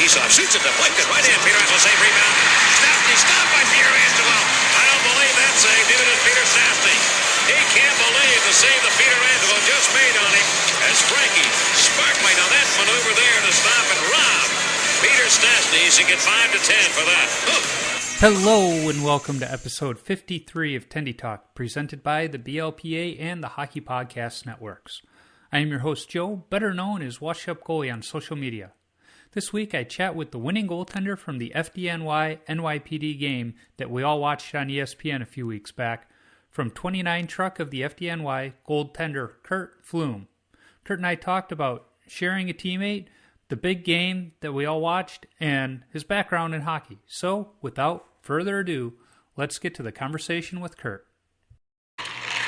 faceoff. Shoots it deflected right in. Peter has a safe rebound. Stopped by Peter Angelo. I don't believe that save. Neither does Peter Stastny. He can't believe the save that Peter Angelo just made on him as Frankie sparkling on that maneuver there to stop and rob Peter Stastny. He should get 5 to 10 for that. Hello and welcome to episode 53 of Tendy Talk, presented by the BLPA and the Hockey Podcast Networks. I am your host Joe, better known as Wash Up Goalie on social media. This week I chat with the winning goaltender from the Fdny NYPD game that we all watched on ESPN a few weeks back, from 29 truck of the Fdny goaltender Kurt Pflumm. Kurt and I talked about sharing a teammate, the big game that we all watched, and his background in hockey. So, without further ado, let's get to the conversation with Kurt.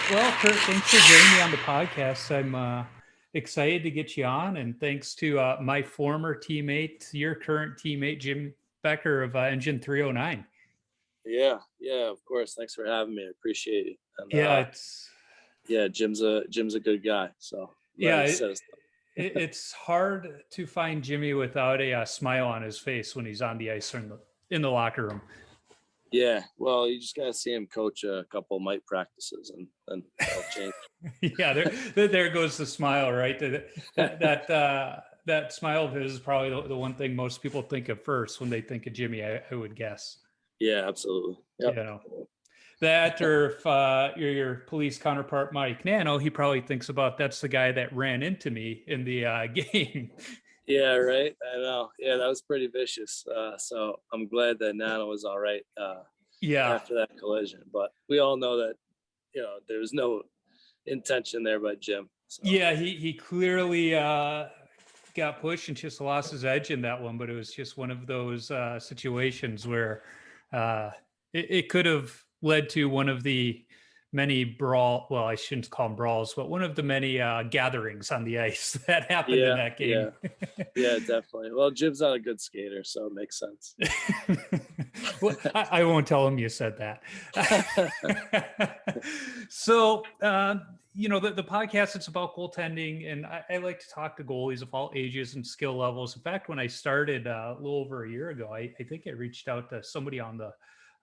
Well, Kurt, thanks for joining me on the podcast. I'm excited to get you on, and thanks to my former teammate, your current teammate, Jim Becker of Engine 309. Yeah, of course. Thanks for having me. I appreciate it. And, Jim's a good guy. So it's hard to find Jimmy without a smile on his face when he's on the ice or in the locker room. Yeah, well, you just gotta see him coach a couple of mic practices, and that'll change. Yeah, there goes the smile, right? That smile of his is probably the one thing most people think of first when they think of Jimmy. I would guess. Yeah, absolutely. Yep. You know, that, or if you're your police counterpart, Mike Nano, he probably thinks about that's the guy that ran into me in the game. Yeah, right. I know. Yeah, that was pretty vicious. So I'm glad that Nano was all right. After that collision, but we all know that there was no intention there by Jim. So. Yeah, he clearly got pushed and just lost his edge in that one, but it was just one of those situations where it could have led to one of the many I shouldn't call them brawls, but one of the many gatherings on the ice that happened in that game. Yeah, definitely. Well, Jim's not a good skater, so it makes sense. Well, I won't tell him you said that. So, the podcast, it's about goaltending, and I like to talk to goalies of all ages and skill levels. In fact, when I started a little over a year ago, I think I reached out to somebody on the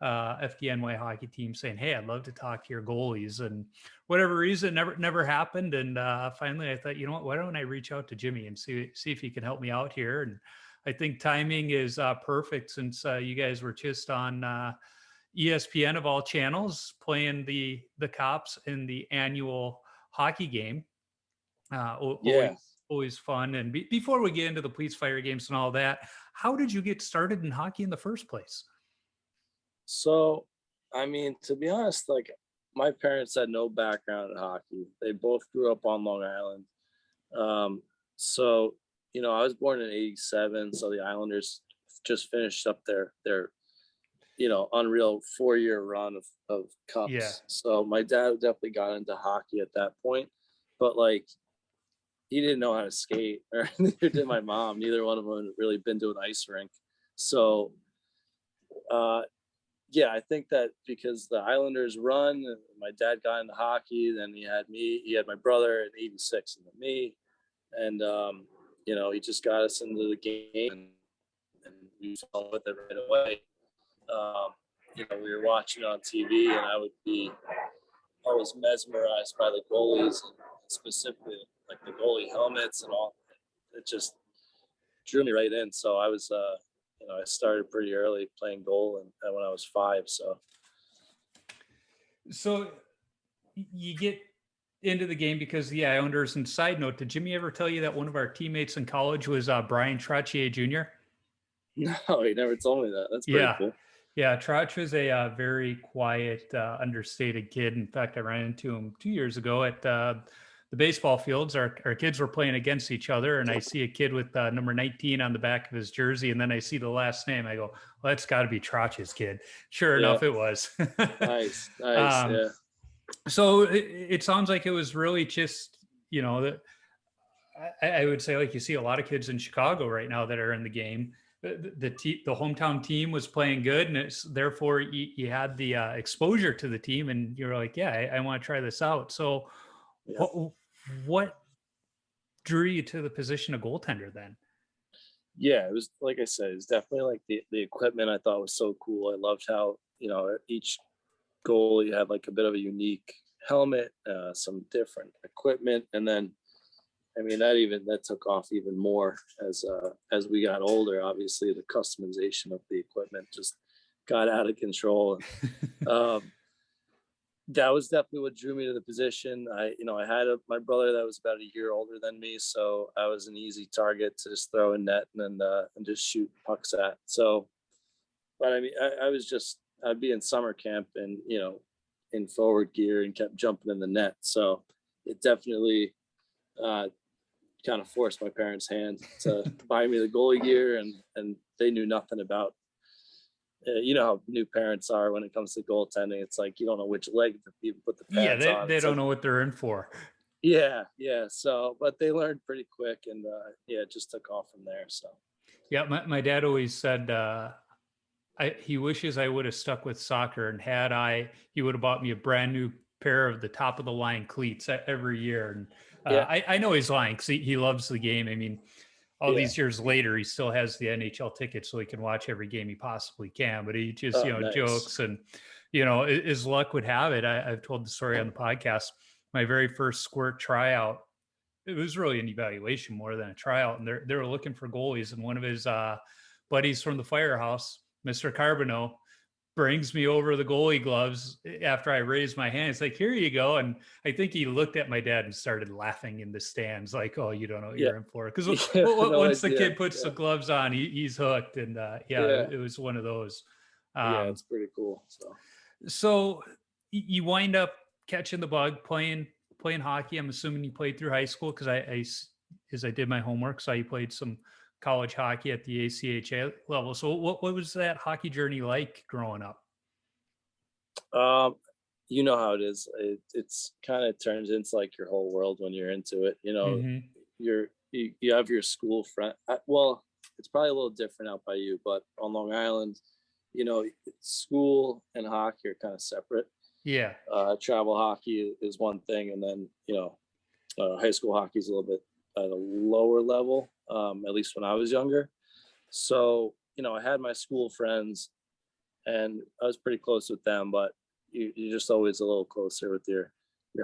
FDNY hockey team saying, hey, I'd love to talk to your goalies, and whatever reason never happened. And finally I thought, you know what, why don't I reach out to Jimmy and see if he can help me out here. And I think timing is perfect, since you guys were just on ESPN of all channels playing the Cops in the annual hockey game. Always fun. And before we get into the police fire games and all that, how did you get started in hockey in the first place? So, I mean, to be honest, like, my parents had no background in hockey. They both grew up on Long Island. So, I was born in '87. So the Islanders just finished up their unreal 4-year run of cups. Yeah. So my dad definitely got into hockey at that point, but like, he didn't know how to skate, or neither did my mom. Neither one of them had really been to an ice rink. So, I think that because the Islanders run, my dad got into hockey, then he had my brother in '86 and then me. And, he just got us into the game, and we fell with it right away. We were watching on TV, and I was mesmerized by the goalies, and specifically like the goalie helmets and all. It just drew me right in. So I was, I started pretty early playing goal, and when I was 5. So you get into the game because the Islanders. And side note, did Jimmy ever tell you that one of our teammates in college was Brian Trottier Jr.? No, he never told me that. That's pretty cool. Yeah, Trotch was a very quiet, understated kid. In fact, I ran into him 2 years ago at the baseball fields. Our kids were playing against each other, and I see a kid with number 19 on the back of his jersey, and then I see the last name. I go, well, that's got to be Trotch's kid. Sure enough, it was. Nice. Yeah. So it sounds like it was really just, I would say, like, you see a lot of kids in Chicago right now that are in the game. The hometown team was playing good, and therefore you had the exposure to the team, and you're like, I want to try this out. So what drew you to the position of goaltender then? Yeah, it was like I said, it's definitely like the equipment I thought was so cool. I loved how, each goalie had like a bit of a unique helmet, some different equipment, and then I mean that took off even more as we got older. Obviously, the customization of the equipment just got out of control. Um, that was definitely what drew me to the position. I had my brother that was about a year older than me, so I was an easy target to just throw in net and just shoot pucks at. So, but I mean, I'd be in summer camp and in forward gear and kept jumping in the net. So it definitely kind of forced my parents' hand to buy me the goalie gear, and they knew nothing about. You know how new parents are when it comes to goaltending. It's like you don't know which leg to even put the pads on. They don't know what they're in for. Yeah. So, but they learned pretty quick, and it just took off from there. So, yeah, my dad always said he wishes I would have stuck with soccer, and he would have bought me a brand new pair of the top of the line cleats every year. And I know he's lying because he loves the game. I mean, all these years later, he still has the NHL ticket so he can watch every game he possibly can. But he just, nice. jokes and, his luck would have it. I've told the story on the podcast. My very first squirt tryout, it was really an evaluation more than a tryout. And they were looking for goalies. And one of his buddies from the firehouse, Mr. Carbonneau, brings me over the goalie gloves after I raised my hand. It's like, here you go. And I think he looked at my dad and started laughing in the stands, like, oh, you don't know what you're in for. Because once the kid puts the gloves on, he's hooked. And it was one of those. It's pretty cool. So you wind up catching the bug playing hockey. I'm assuming you played through high school because as I did my homework, saw you played some college hockey at the ACHA level. So what was that hockey journey like growing up? You know how it is. It's kind of turns into like your whole world when you're into it. You have your school friend. Well, it's probably a little different out by you, but on Long Island, school and hockey are kind of separate. Yeah. Travel hockey is one thing, and then high school hockey is a little bit at a lower level, at least when I was younger. So, I had my school friends and I was pretty close with them, but you're just always a little closer with your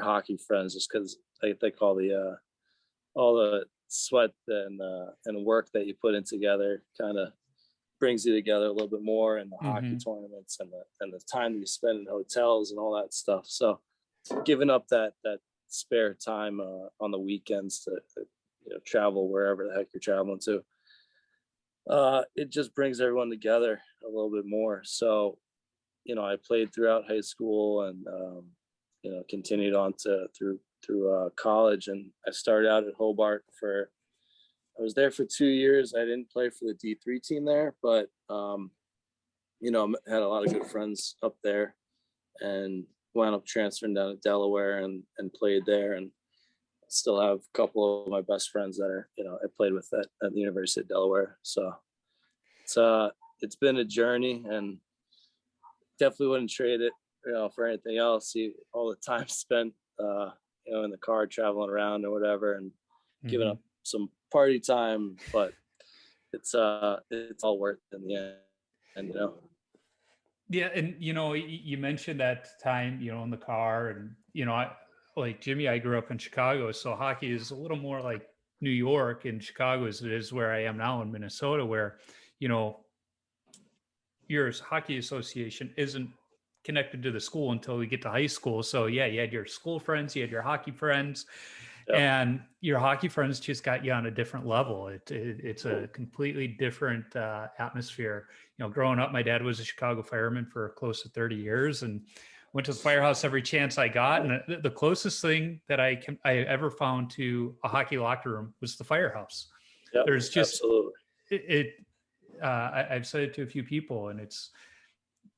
hockey friends just because I think all the sweat and work that you put in together kind of brings you together a little bit more, and the hockey tournaments and the time you spend in hotels and all that stuff. So giving up that spare time on the weekends to travel wherever the heck you're traveling to, it just brings everyone together a little bit more. So I played throughout high school and continued on through college, and I started out at Hobart I was there for 2 years. I didn't play for the D3 team there, but had a lot of good friends up there, and wound up transferring down to Delaware and played there, and still have a couple of my best friends that are I played with at the University of Delaware. So it's been a journey, and definitely wouldn't trade it for anything else. All the time spent in the car traveling around or whatever, and giving up some party time, but it's all worth it in the end. And yeah, and you mentioned that time in the car, and like Jimmy, I grew up in Chicago, so hockey is a little more like New York and Chicago as it is where I am now in Minnesota, where your hockey association isn't connected to the school until we get to high school. So yeah, you had your school friends, you had your hockey friends. Yep. And your hockey friends just got you on a different level. It's a completely different atmosphere. Growing up, my dad was a Chicago fireman for close to 30 years and went to the firehouse every chance I got. And the closest thing that I ever found to a hockey locker room was the firehouse. Yep, there's just I've said it to a few people, and it's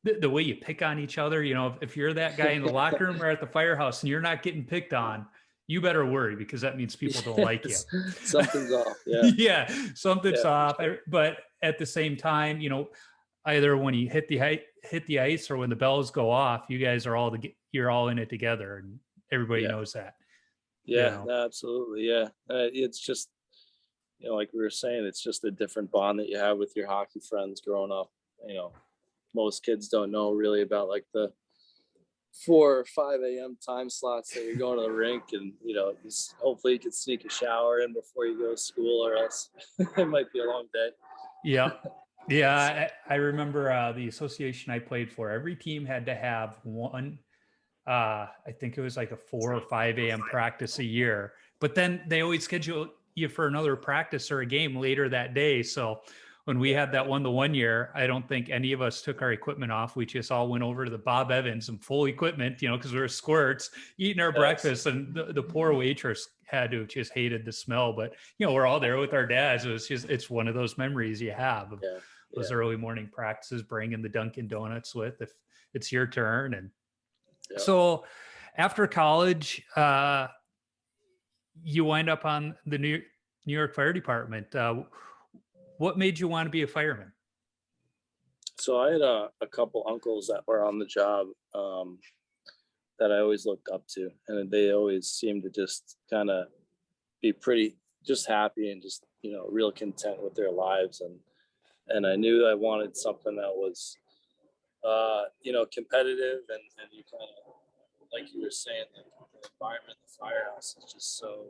the way you pick on each other. If you're that guy in the locker room or at the firehouse and you're not getting picked on, you better worry, because that means people don't like you. Something's off. Yeah. Yeah, something's off. Sure. But at the same time, either when you hit the ice or when the bells go off, you guys are you're all in it together, and everybody knows that. Yeah, absolutely. Yeah, it's just like we were saying, it's just a different bond that you have with your hockey friends growing up. Most kids don't know really about like the 4 or 5 a.m. time slots that you're going to the rink, and hopefully you can sneak a shower in before you go to school, or else it might be a long day. Yeah. Yeah. I remember the association I played for, every team had to have one, I think it was like a 4 or 5 a.m. practice a year, but then they always schedule you for another practice or a game later that day. So when we had that the one year, I don't think any of us took our equipment off. We just all went over to the Bob Evans and full equipment, because we were squirts eating our breakfast, and the poor waitress had to have just hated the smell. But, we're all there with our dads. It's one of those memories you have of those early morning practices, bringing the Dunkin' Donuts with, if it's your turn. And so after college, you wind up on the New York Fire Department. What made you want to be a fireman? So I had a couple uncles that were on the job that I always looked up to, and they always seemed to just kind of be pretty just happy and just real content with their lives, and I knew I wanted something that was competitive, and you kind of, like you were saying, the environment, the firehouse is just so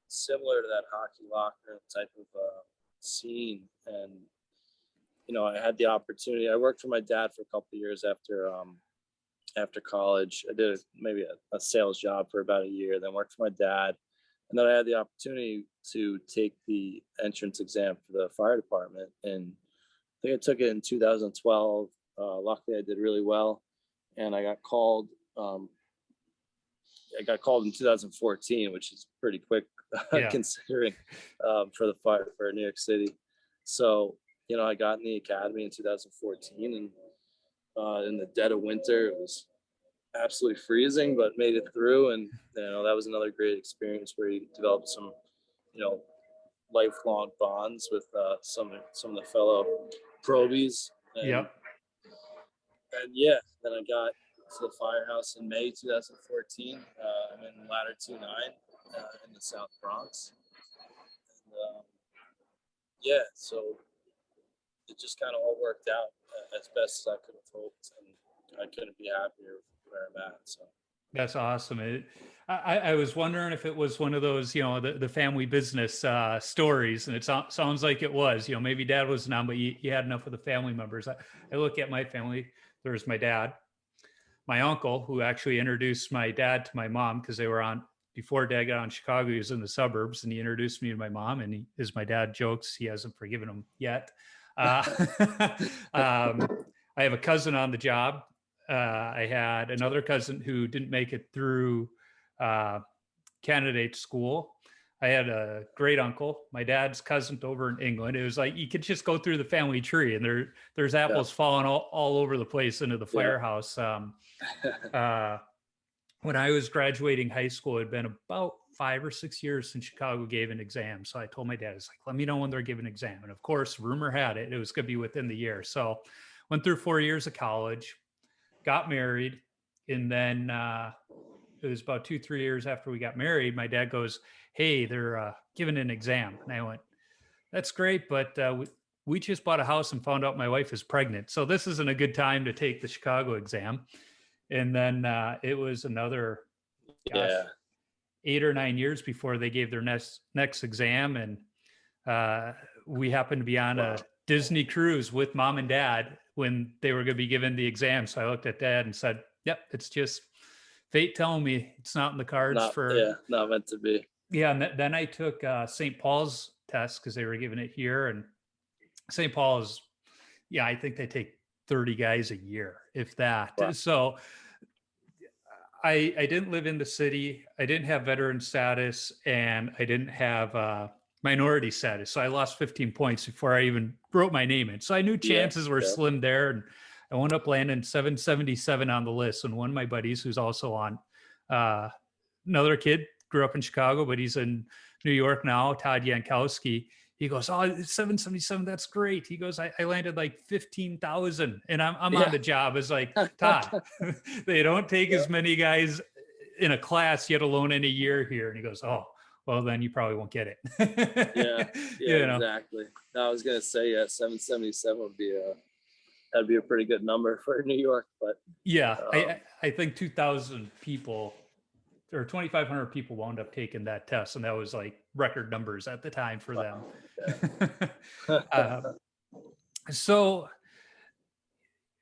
similar to that hockey locker type of scene. And I had the opportunity. I worked for my dad for a couple of years after college. I did maybe a sales job for about a year, then worked for my dad, and then I had the opportunity to take the entrance exam for the fire department, and I think I took it in 2012. Luckily I did really well, and I got called in 2014, which is pretty quick considering for the fire for New York City. So, I got in the academy in 2014, and in the dead of winter, it was absolutely freezing, but made it through. And, that was another great experience where you develop some, lifelong bonds with some of the fellow probies. And then I got to the firehouse in May 2014. I'm in ladder 2-9 in the South Bronx. And, so it just kind of all worked out as best as I could have hoped, and I couldn't be happier where I'm at. So that's awesome. I was wondering if it was one of those, the family business stories, and it sounds like it was. Maybe Dad wasn't on, but you had enough of the family members. I look at my family. There's my dad, my uncle, who actually introduced my dad to my mom, because they were on before Dad got on Chicago. He was in the suburbs, and he introduced me to my mom. And as my dad jokes, he hasn't forgiven him yet. I have a cousin on the job. I had another cousin who didn't make it through candidate school. I had a great uncle, my dad's cousin over in England. It was like you could just go through the family tree, and there's apples falling all over the place into the firehouse. When I was graduating high school, it had been about 5 or 6 years since Chicago gave an exam. So I told my dad, it's like, let me know when they're giving an exam. And of course, rumor had it was going to be within the year. So went through 4 years of college, got married, and then it was about 2-3 years after we got married, my dad goes, hey, they're giving an exam. And I went, that's great, but we just bought a house and found out my wife is pregnant, so this isn't a good time to take the Chicago exam. And then it was another 8 or 9 years before they gave their next exam. And we happened to be on a Disney cruise with Mom and Dad when they were going to be given the exam. So I looked at Dad and said, yep, it's just fate telling me it's not in the cards. Not meant to be. Yeah. And then I took St. Paul's test, because they were giving it here. And St. Paul's, I think they take 30 guys a year, if that. Wow. So I didn't live in the city. I didn't have veteran status, and I didn't have minority status. So I lost 15 points before I even wrote my name in. So I knew chances were slim there. And I wound up landing 777 on the list. And one of my buddies, who's also on, another kid, grew up in Chicago, but he's in New York now, Todd Yankowski. He goes, oh, 777, that's great. He goes, I landed like 15,000, and I'm on the job. It's like, Todd, they don't take as many guys in a class, yet alone in a year here. And he goes, oh, well, then you probably won't get it. Yeah, You know? exactly. No, I was gonna say 777 that'd be a pretty good number for New York, but Yeah, um, I think 2,000 people or 2,500 people wound up taking that test, and that was like record numbers at the time for them. yeah. uh, so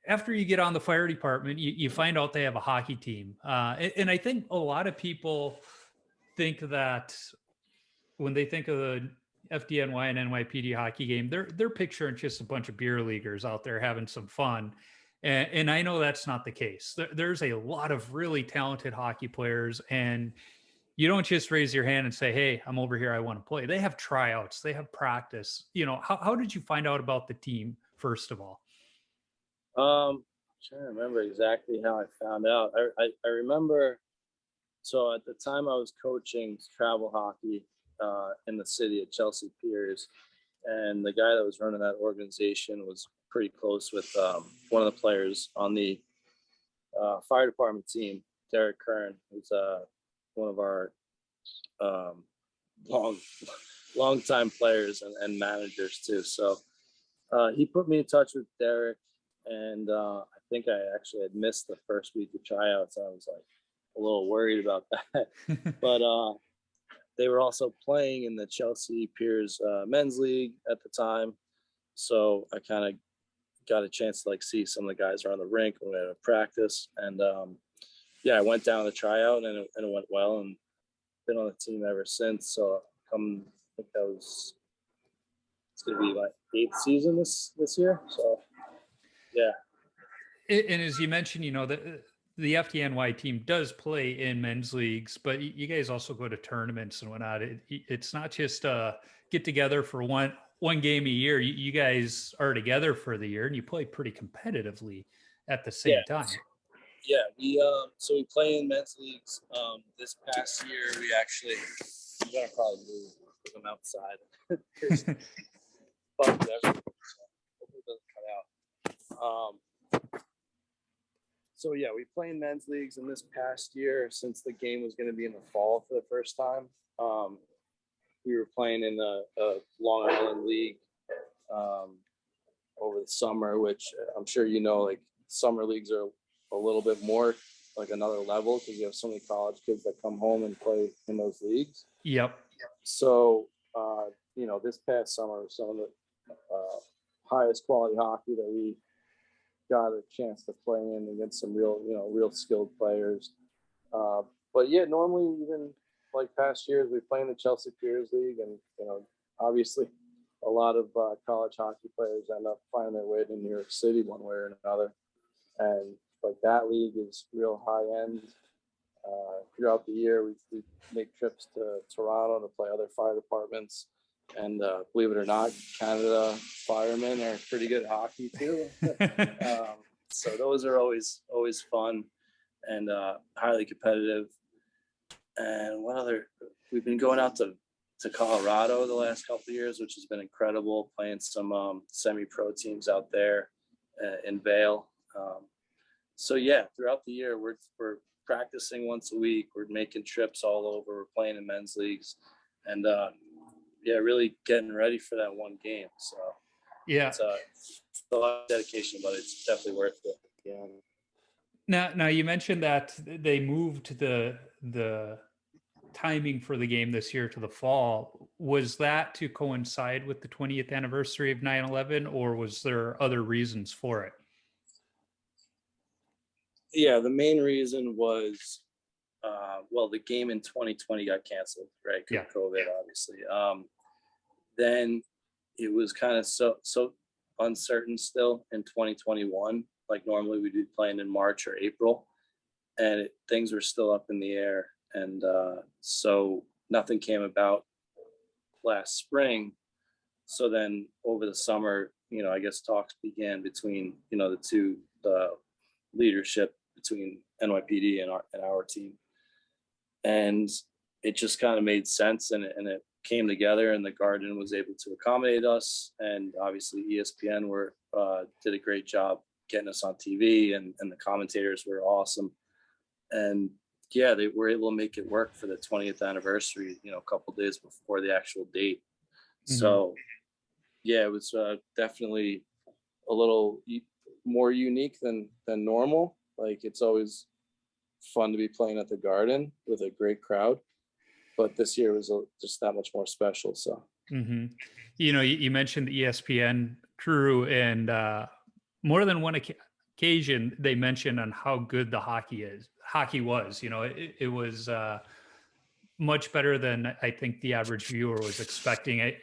after you get on the fire department, you find out they have a hockey team, and I think a lot of people think that when they think of the FDNY and NYPD hockey game, they're picturing just a bunch of beer leaguers out there having some fun. And I know that's not the case. There's a lot of really talented hockey players, and you don't just raise your hand and say, "Hey, I'm over here. I want to play." They have tryouts. They have practice. You know, how did you find out about the team first of all? Trying to remember exactly how I found out. I remember. So at the time, I was coaching travel hockey in the city at Chelsea Piers, and the guy that was running that organization was pretty close with one of the players on the fire department team, Derek Kern, who's one of our um, long time players and managers too. So he put me in touch with Derek, and I think I actually had missed the first week of tryouts. I was like a little worried about that, but they were also playing in the Chelsea Piers men's league at the time, so I kind of got a chance to like see some of the guys around the rink when we had a practice, and yeah, I went down the tryout and it went well, and been on the team ever since. So I think that was it's gonna be my 8th season this year. So yeah. And as you mentioned, you know, the FDNY team does play in men's leagues, but you guys also go to tournaments and whatnot. It's not just get together for one game a year. You guys are together for the year, and you play pretty competitively at the Yeah. same time. Yeah, we play in men's leagues. This past year, we actually I'm gonna probably move them outside. There's bugs everywhere, so hopefully it doesn't cut out. So yeah, we play in men's leagues, and this past year, since the game was going to be in the fall for the first time, we were playing in a Long Island league over the summer, which I'm sure you know, like summer leagues are a little bit more like another level because you have so many college kids that come home and play in those leagues. Yep. So, this past summer, some of the highest quality hockey that we got a chance to play in against some real skilled players. But yeah, normally even like past years, we play in the Chelsea Piers League, and obviously a lot of college hockey players end up finding their way to New York City one way or another, and like that league is real high end. Throughout the year, we make trips to Toronto to play other fire departments, and believe it or not, Canada firemen are pretty good at hockey too. So those are always fun and highly competitive. And what other? We've been going out to Colorado the last couple of years, which has been incredible. Playing some semi-pro teams out there in Vail. So yeah, throughout the year we're practicing once a week. We're making trips all over. We're playing in men's leagues, and yeah, really getting ready for that one game. So yeah, it's a lot of dedication, but it's definitely worth it. Yeah. Now you mentioned that they moved the timing for the game this year to the fall. Was that to coincide with the 20th anniversary of 9/11, or was there other reasons for it? Yeah, the main reason was, the game in 2020 got canceled, right? Yeah. COVID, obviously. Then it was kind of so uncertain still in 2021. Like normally we'd be playing in March or April, and things were still up in the air. And so nothing came about last spring. So then over the summer, I guess talks began between, the leadership between NYPD and our team. And it just kind of made sense, and it came together, and the Garden was able to accommodate us. And obviously ESPN did a great job getting us on TV, and the commentators were awesome. And yeah, they were able to make it work for the 20th anniversary, a couple days before the actual date. So yeah, it was definitely a little more unique than normal. Like, it's always fun to be playing at the Garden with a great crowd, but this year was just that much more special. So you mentioned the ESPN crew, and more than one occasion they mentioned on how good the hockey was. It was much better than I think the average viewer was expecting. I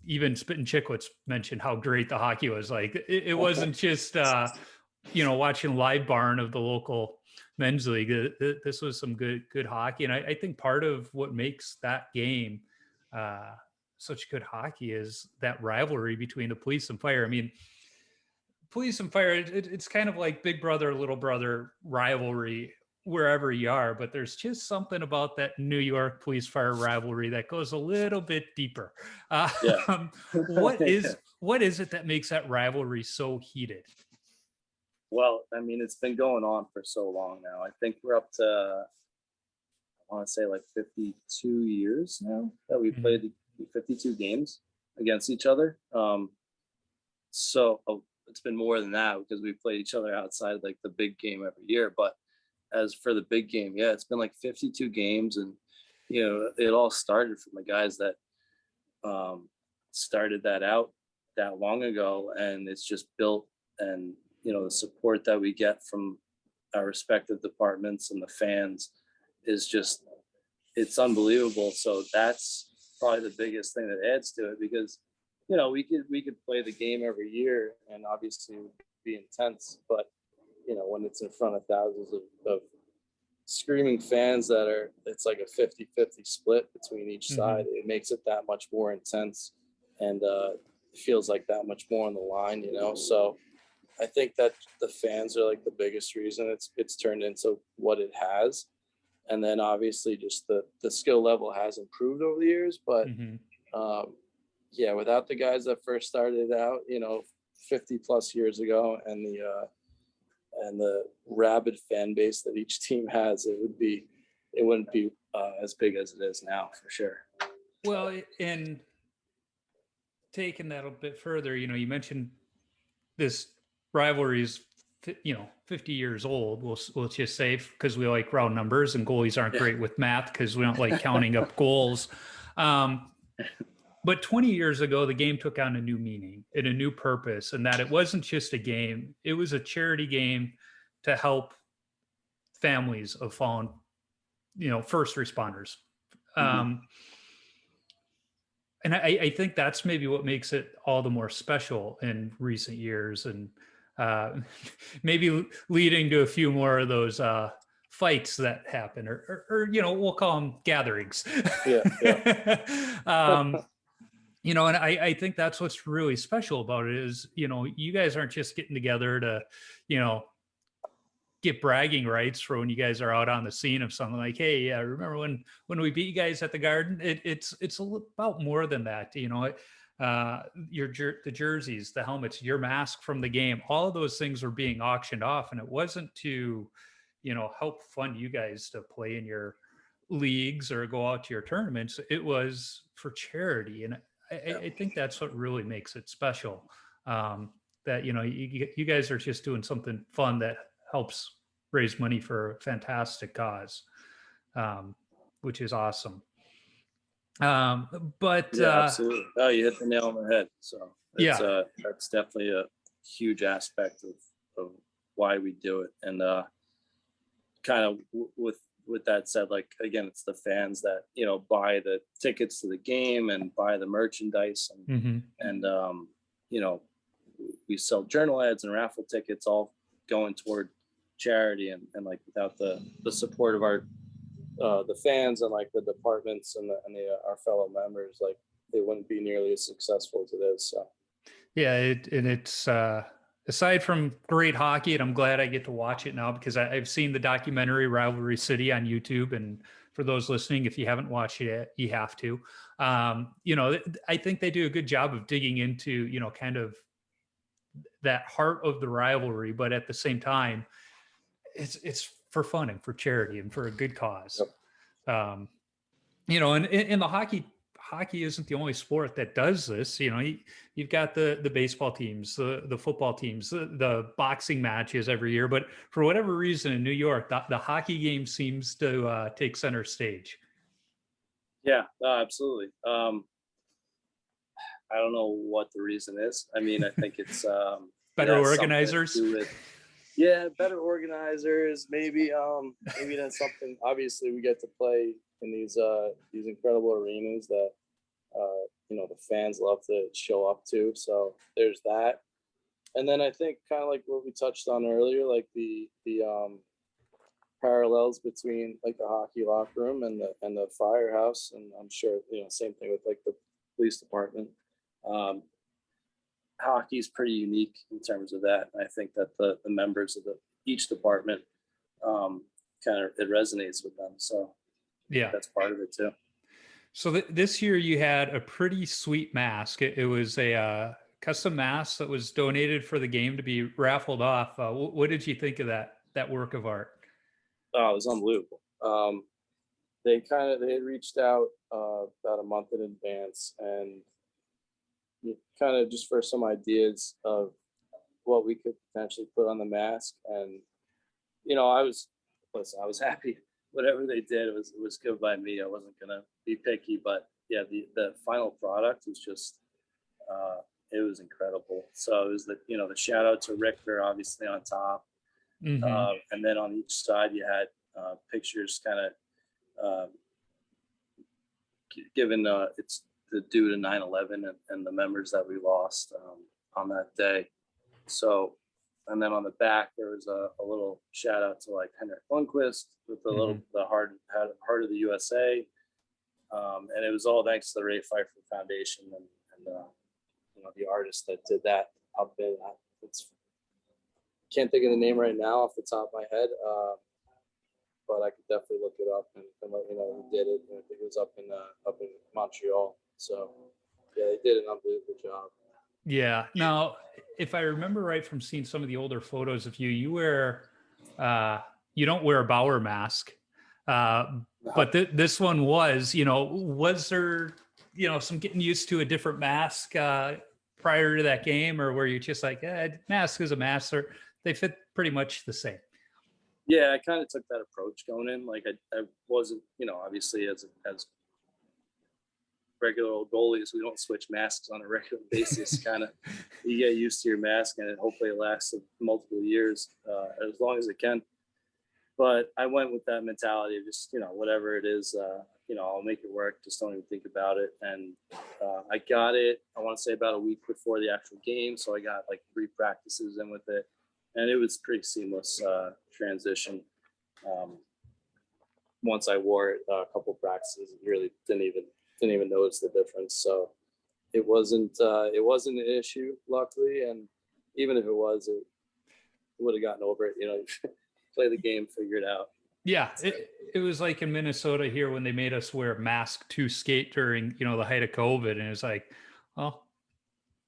even Spittin' Chicklets mentioned how great the hockey was. Like, it wasn't just watching live barn of the local men's league. This was some good hockey, and I think part of what makes that game such good hockey is that rivalry between the police and fire. I mean, police and fire, it's kind of like big brother, little brother rivalry wherever you are, but there's just something about that New York police fire rivalry that goes a little bit deeper. What is it that makes that rivalry so heated? Well, I mean, it's been going on for so long now. I think we're up to, I want to say, like 52 years now that we played 52 games against each other. So it's been more than that because we played each other outside like the big game every year. But as for the big game, yeah, it's been like 52 games, and it all started from the guys that started that out that long ago, and it's just built. And the support that we get from our respective departments and the fans is just, it's unbelievable. So that's probably the biggest thing that adds to it, because we could play the game every year and obviously it would be intense, but when it's in front of thousands of screaming fans it's like a 50-50 split between each side, it makes it that much more intense, and it feels like that much more on the line, so I think that the fans are like the biggest reason it's turned into what it has. And then obviously just the skill level has improved over the years, but yeah, without the guys that first started out, 50 plus years ago, and the rabid fan base that each team has, it wouldn't be as big as it is now, for sure. Well, and taking that a bit further, you mentioned this rivalry is 50 years old, we'll just say, because we like round numbers, and goalies aren't great with math because we don't like counting up goals. But 20 years ago, the game took on a new meaning and a new purpose, and that it wasn't just a game, it was a charity game to help families of fallen first responders. And I think that's maybe what makes it all the more special in recent years, and maybe leading to a few more of those fights that happen, or we'll call them gatherings. And I think that's what's really special about it is, you guys aren't just getting together to, get bragging rights for when you guys are out on the scene of something like, hey, yeah, remember when we beat you guys at the Garden? It's about more than that. The jerseys, the helmets, your mask from the game, all of those things were being auctioned off, and it wasn't to, help fund you guys to play in your leagues or go out to your tournaments. It was for charity, and I think that's what really makes it special. That you guys are just doing something fun that helps raise money for a fantastic cause, which is awesome. But absolutely. Oh, you hit the nail on the head. So that's definitely a huge aspect of why we do it. And kind of with that said, like, again, it's the fans that, buy the tickets to the game and buy the merchandise, and we sell journal ads and raffle tickets, all going toward charity, and like, without the support of our the fans and like the departments and our fellow members, like, it wouldn't be nearly as successful as it is. So it's aside from great hockey, and I'm glad I get to watch it now because I've seen the documentary Rivalry City on YouTube, and for those listening, if you haven't watched it yet, you have to. I think they do a good job of digging into kind of that heart of the rivalry, but at the same time, it's for fun and for charity and for a good cause. Yep. And in the hockey isn't the only sport that does this. You've got the baseball teams, the football teams, the boxing matches every year. But for whatever reason in New York, the hockey game seems to take center stage. Yeah, absolutely. I don't know what the reason is. I mean, I think it's better organizers. Better organizers. Maybe that's something. Obviously, we get to play in these incredible arenas that the fans love to show up to. So there's that. And then I think kind of like what we touched on earlier, like the parallels between like the hockey locker room and the firehouse, and I'm sure same thing with like the police department. Hockey is pretty unique in terms of that. I think that the members of each department it resonates with them. So yeah, that's part of it too. So this year you had a pretty sweet mask. It was a custom mask that was donated for the game to be raffled off. What did you think of that work of art? Oh, it was unbelievable. They had reached out about a month in advance, and kind of just for some ideas of what we could potentially put on the mask. And I was happy. Whatever they did, it was good by me. I wasn't gonna be picky, but yeah, the final product was just it was incredible. So it was the shout out to Richter, obviously on top, and then on each side you had pictures kind of given it's the due to 9/11 and the members that we lost on that day. So, and then on the back there was a little shout out to like Henrik Lundqvist with the heart of the USA, and it was all thanks to the Ray Pfeiffer Foundation and the artist that did that up there. Can't think of the name right now off the top of my head, but I could definitely look it up and let you know who did it. And I think it was up in Montreal. So yeah, they did an unbelievable job. Yeah. Now, if I remember right from seeing some of the older photos of you, you don't wear a Bauer mask, but this one was there, some getting used to a different mask prior to that game, or were you just like, mask is a mask, or they fit pretty much the same? Yeah, I kind of took that approach going in. Like I wasn't, obviously as regular old goalies, we don't switch masks on a regular basis. Kind of, you get used to your mask, and hopefully it lasts multiple years, as long as it can. But I went with that mentality of just, whatever it is, I'll make it work. Just don't even think about it. And I got it, I want to say about a week before the actual game. So I got like 3 practices in with it, and it was pretty seamless transition. Once I wore it a couple practices, really didn't even notice the difference. So it wasn't an issue, luckily. And even if it was, it would have gotten over it. Play the game, figure it out. Yeah, it was like in Minnesota here when they made us wear a mask to skate during the height of COVID, and it was like, well,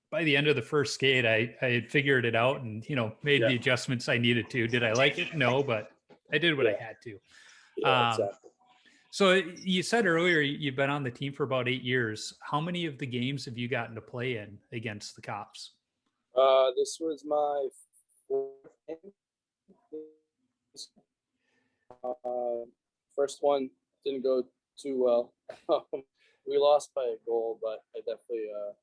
by the end of the first skate, I had figured it out and made the adjustments I needed to. Did I like it? No, but I did what I had to. Yeah, exactly. So you said earlier you've been on the team for about 8 years. How many of the games have you gotten to play in against the Cops? This was my 4th game. First one didn't go too well. We lost by a goal, but I definitely a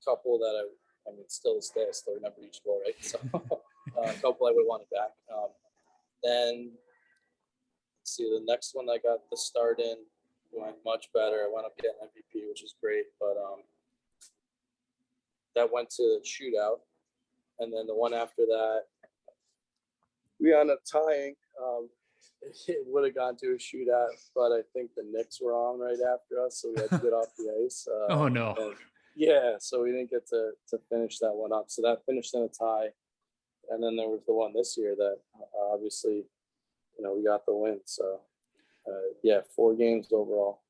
couple that I mean, still this day I still remember each goal, right? So a couple I would want it back. Then let's see, the next one I got the start in went much better. I wound up getting MVP, which is great, but that went to the shootout, and then the one after that we ended up tying. It would have gone to a shootout, but I think the Knicks were on right after us, so we had to get off the ice. Oh no! So we didn't get to finish that one up. So that finished in a tie, and then there was the one this year that obviously, we got the win. So 4 games overall.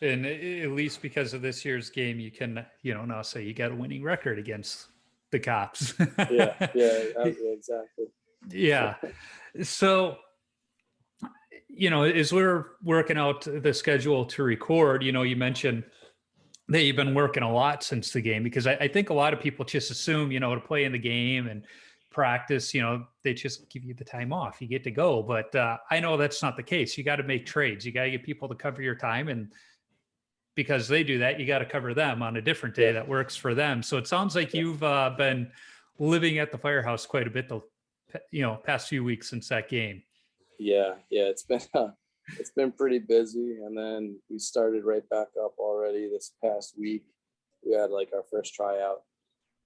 And at least because of this year's game, you can now say you got a winning record against the Cops. yeah, exactly. Yeah. So, as we're working out the schedule to record, you mentioned that you've been working a lot since the game, because I think a lot of people just assume, to play in the game and practice, they just give you the time off. You get to go. But I know that's not the case. You got to make trades. You got to get people to cover your time. And because they do that, you got to cover them on a different day that works for them. So it sounds like you've been living at the firehouse quite a bit the past few weeks since that game. Yeah, it's been pretty busy, and then we started right back up already this past week. We had like our first tryout,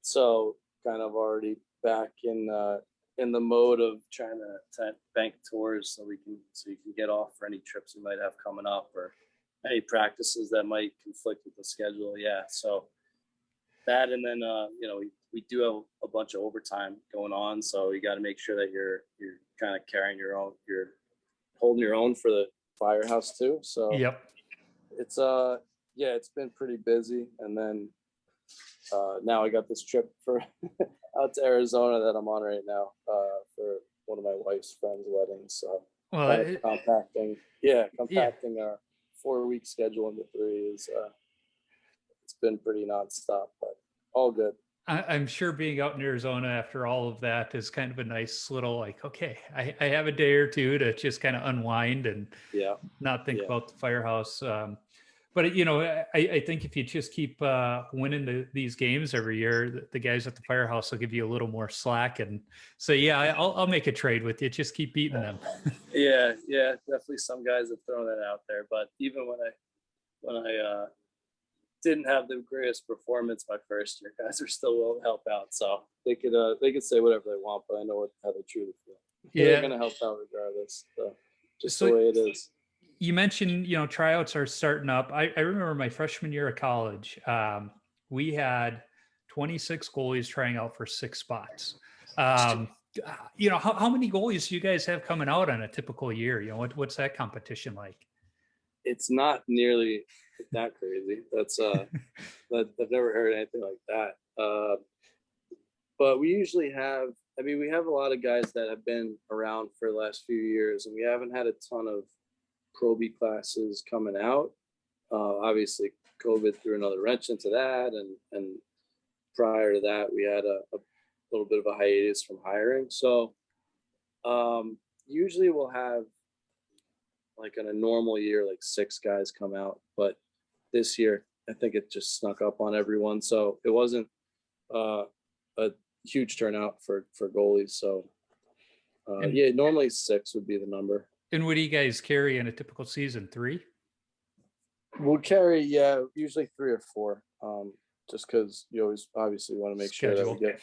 so kind of already back in the mode of trying to bank tours so you can get off for any trips we might have coming up or any practices that might conflict with the schedule. Yeah, so that, and then we do have a bunch of overtime going on, so you got to make sure that you're kind of carrying your own, you're holding your own for the firehouse too. So it's it's been pretty busy, and then now I got this trip for out to Arizona that I'm on right now for one of my wife's friends' weddings. So compacting our 4-week schedule into 3 is it's been pretty nonstop, but all good. I'm sure being out in Arizona after all of that is kind of a nice little, like, okay, I have a day or two to just kind of unwind and not think about the firehouse. But, I think if you just keep winning these games every year, the guys at the firehouse will give you a little more slack and say, I'll make a trade with you. Just keep beating them. Yeah, definitely some guys have thrown that out there. But even when I didn't have the greatest performance my first year, guys are still willing to help out. So they could say whatever they want, but I know how they truly feel. They're going to help out regardless. So just the way it is. You mentioned, tryouts are starting up. I remember my freshman year of college, we had 26 goalies trying out for 6 spots. How many goalies do you guys have coming out on a typical year? What's that competition like? It's not nearly that crazy. That's I've never heard anything like that. But we usually have, we have a lot of guys that have been around for the last few years, and we haven't had a ton of Pro B classes coming out. Obviously COVID threw another wrench into that, and prior to that we had a little bit of a hiatus from hiring. So usually we'll have, like in a normal year, like 6 guys come out, but this year I think it just snuck up on everyone, so it wasn't a huge turnout for goalies. So normally 6 would be the number. And what do you guys carry in a typical season? 3? We'll carry usually 3 or 4, just because you always obviously want to make sure that we get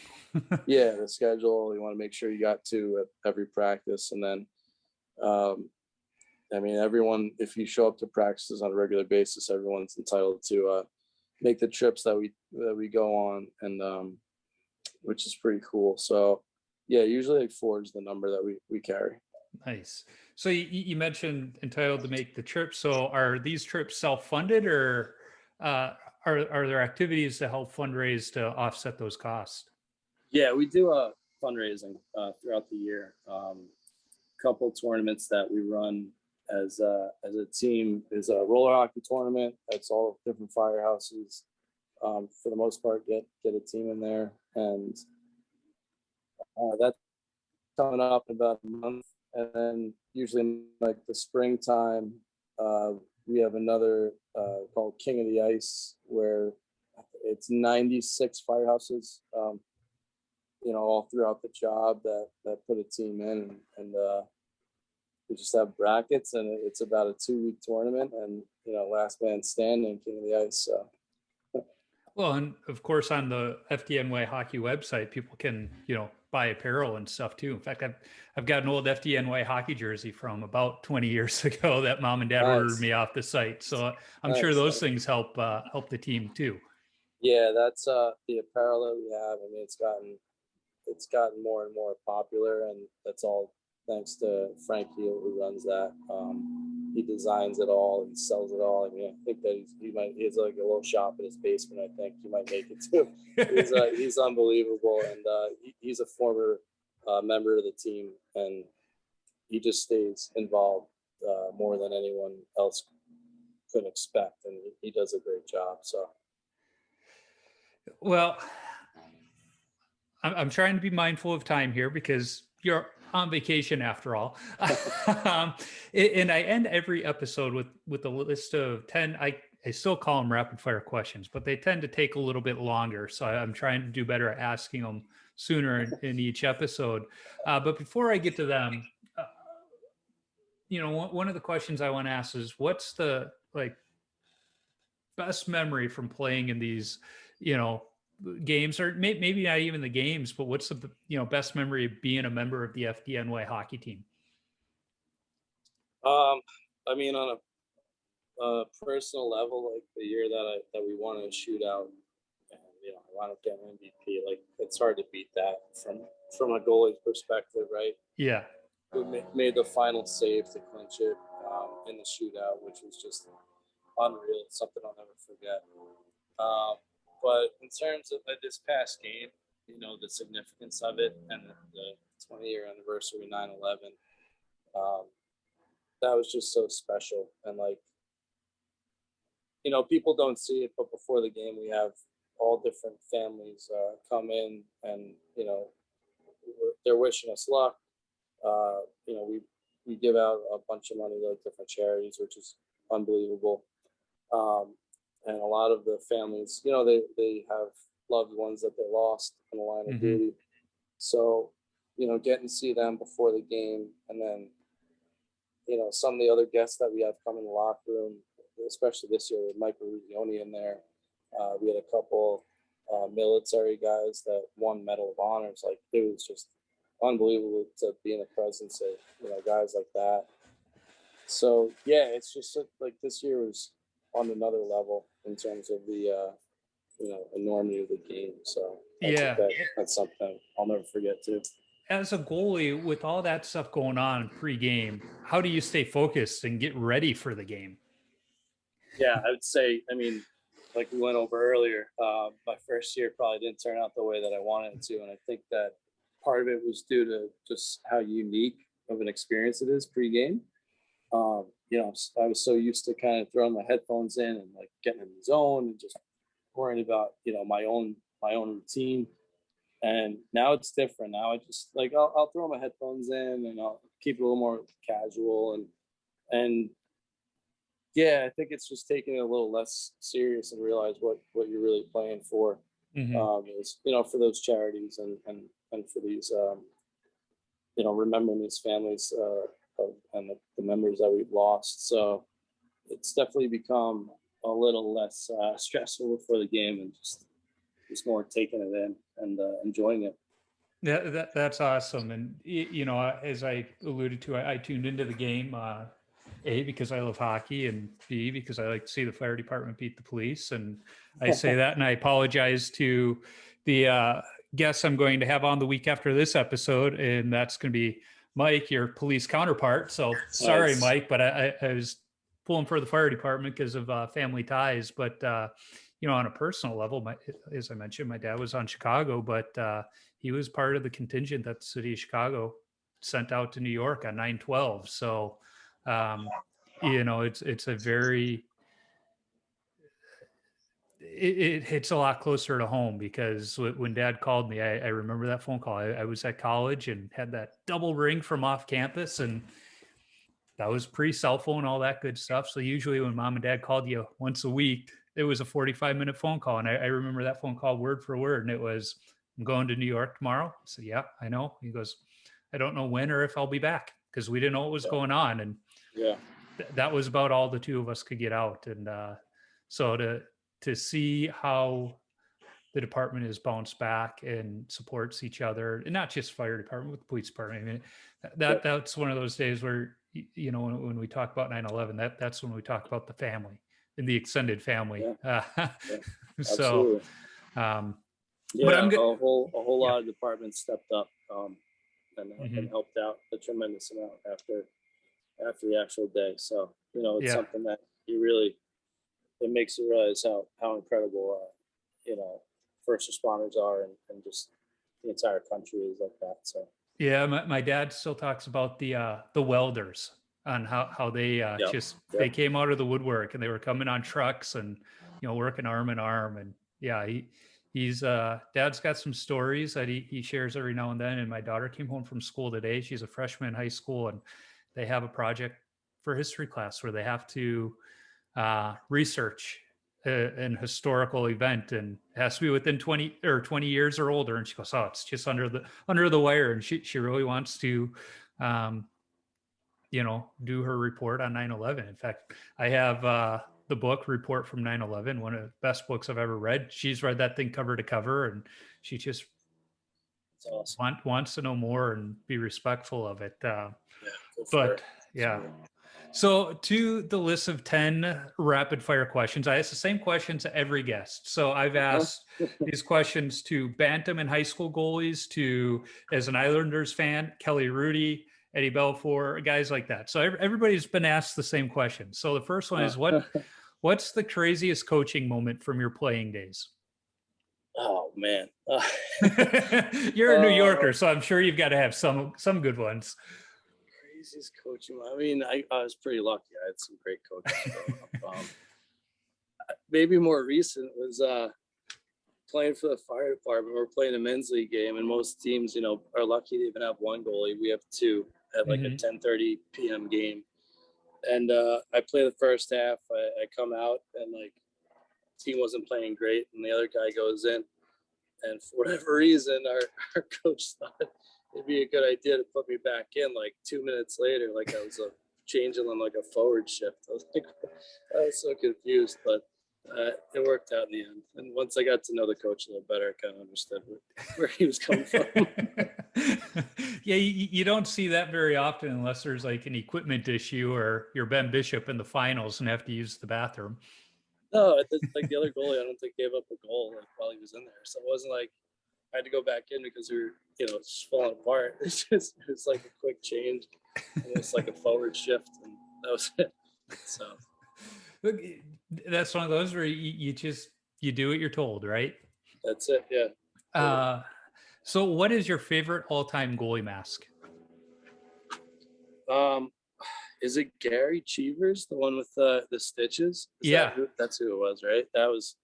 the schedule. You want to make sure you got 2 at every practice, and then everyone, if you show up to practices on a regular basis, everyone's entitled to make the trips that we go on, and which is pretty cool. So usually like 4 is the number that we carry. Nice. So you mentioned entitled to make the trip. So are these trips self-funded, or are there activities to help fundraise to offset those costs? Yeah, we do fundraising throughout the year. Couple tournaments that we run as a team is a roller hockey tournament. That's all different firehouses. For the most part, get a team in there, and that's coming up in about a month. And then usually in like the springtime, we have another called King of the Ice, where it's 96 firehouses, all throughout the job that put a team in, and we just have brackets, and it's about a 2-week tournament, and last man standing, King of the Ice. So. Well, and of course on the FDNY hockey website, people can buy apparel and stuff too. In fact, I've got an old FDNY hocky jersey from about 20 years ago that mom and dad ordered me off the site. So I'm sure those things help the team too. Yeah, that's the apparel that we have. It's gotten more and more popular, and that's all thanks to Frank Heel, who runs that. He designs it all and sells it all. I think that he has like a little shop in his basement. I think he might make it too. He's unbelievable, and he's a former member of the team, and he just stays involved more than anyone else could expect, and he does a great job. So, Well, I'm trying to be mindful of time here because you're on vacation after all. And I end every episode with a list of 10. I still call them rapid fire questions, but they tend to take a little bit longer. So I'm trying to do better at asking them sooner in each episode. But before I get to them, one of the questions I want to ask is, what's the best memory from playing in these, games, or maybe not even the games, but what's the best memory of being a member of the FDNY hockey team? I mean, on a personal level, like the year that we won a shootout, and I wound up getting MVP. Like, it's hard to beat that from a goalie's perspective, right? Yeah. We made the final save to clinch it in the shootout, which was just unreal. It's something I'll never forget. But in terms of this past game, the significance of it and the 20-year anniversary 9/11, that was just so special. And people don't see it, but before the game, we have all different families come in, and they're wishing us luck. We give out a bunch of money to different charities, which is unbelievable. And a lot of the families, they have loved ones that they lost in the line of duty. So, getting to see them before the game, and then, some of the other guests that we have come in the locker room, especially this year with Mike Ruzioni in there. We had a couple military guys that won Medal of Honors. Like, it was just unbelievable to be in the presence of, guys like that. So, yeah, it's just like this year was on another level in terms of the enormity of the game. So that's something I'll never forget too. As a goalie, with all that stuff going on pre-game, how do you stay focused and get ready for the game? Yeah, I would say, like we went over earlier, my first year probably didn't turn out the way that I wanted it to. And I think that part of it was due to just how unique of an experience it is pre-game. I was so used to kind of throwing my headphones in and getting in the zone and just worrying about, my own routine. And now it's different. Now I just I'll throw my headphones in and I'll keep it a little more casual, and yeah, I think it's just taking it a little less serious and realize what you're really playing for. Is for those charities and for these remembering these families and the members that we've lost. So it's definitely become a little less stressful before the game, and just more taking it in and enjoying it. That's awesome. And as I alluded to, I tuned into the game, A, because I love hockey, and B, because I like to see the fire department beat the police. And I say that, and I apologize to the guests I'm going to have on the week after this episode, and that's going to be Mike, your police counterpart. So sorry, nice. Mike, but I was pulling for the fire department because of family ties. But on a personal level, as I mentioned, my dad was on Chicago, but he was part of the contingent that the city of Chicago sent out to New York on 9/12. So, it's a very, it hits a lot closer to home, because when Dad called me, I remember that phone call. I was at college and had that double ring from off campus, and that was pre-cell phone, all that good stuff. So usually when Mom and Dad called you once a week, it was a 45-minute phone call. And I remember that phone call word for word. And it was, I'm going to New York tomorrow. I said, yeah, I know. He goes, I don't know when or if I'll be back, because we didn't know what was going on. And that was about all the two of us could get out. And so to see how the department has bounced back and supports each other, and not just fire department, with the police department. That's one of those days where, when we talk about 9/11, that's when we talk about the family and the extended family. So, but a whole lot of departments stepped up and helped out a tremendous amount after the actual day. So, it's something that it makes you realize how incredible, first responders are, and just the entire country is like that. So Yeah, my dad still talks about the welders on how they Yep. they came out of the woodwork and they were coming on trucks and working arm in arm. And yeah, he's dad's got some stories that he shares every now and then. And my daughter came home from school today. She's a freshman in high school, and they have a project for history class where they have to research an historical event, and it has to be within 20 years or older. And she goes, oh, it's just under the wire. And she really wants to do her report on 9/11. In fact, I have the book Report from 9/11, one of the best books I've ever read. She's read that thing cover to cover, and she just awesome. wants to know more and be respectful of it. But yeah. So to the list of 10 rapid fire questions, I ask the same questions to every guest. So I've asked these questions to Bantam and high school goalies, to, as an Islanders fan, Kelly Rudy, Eddie Belfour, guys like that. So everybody's been asked the same question. So the first one is, what's the craziest coaching moment from your playing days? Oh man. You're a New Yorker, so I'm sure you've got to have some good ones. Craziest coaching. I mean, I was pretty lucky. I had some great coaches. Maybe more recent was playing for the fire department. We're playing a men's league game, and most teams, are lucky to even have one goalie. We have two at like a 10:30 p.m. game. And I play the first half. I come out, and like, team wasn't playing great, and the other guy goes in. And for whatever reason, our coach thought it'd be a good idea to put me back in like 2 minutes later, like I was changing on like a forward shift. I was so confused, but it worked out in the end. And once I got to know the coach a little better, I kind of understood where he was coming from. Yeah, you don't see that very often unless there's like an equipment issue or you're Ben Bishop in the finals and have to use the bathroom. No, like the other goalie, I don't think gave up a goal like while he was in there. So it wasn't like I had to go back in because we were, just falling apart. It was like a quick change, almost like a forward shift, and that was it. So look, that's one of those where you do what you're told, right? That's it. Yeah. So what is your favorite all-time goalie mask? Is it Gary Cheevers, the one with the stitches? That's who it was, right? That was.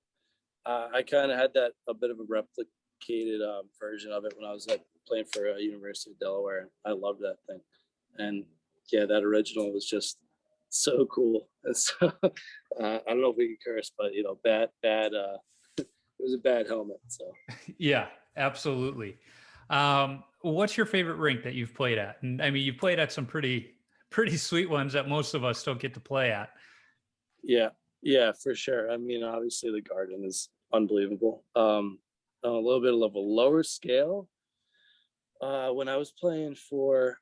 I kind of had that a bit of a replicated version of it when I was playing for University of Delaware. I loved that thing, and yeah, that original was just so cool. And so I don't know if we can curse, but bad. It was a bad helmet. So yeah, absolutely. What's your favorite rink that you've played at? And I mean, you've played at some pretty sweet ones that most of us don't get to play at. Yeah, for sure. I mean, obviously the Garden is unbelievable. On a little bit of a lower scale, when I was playing for,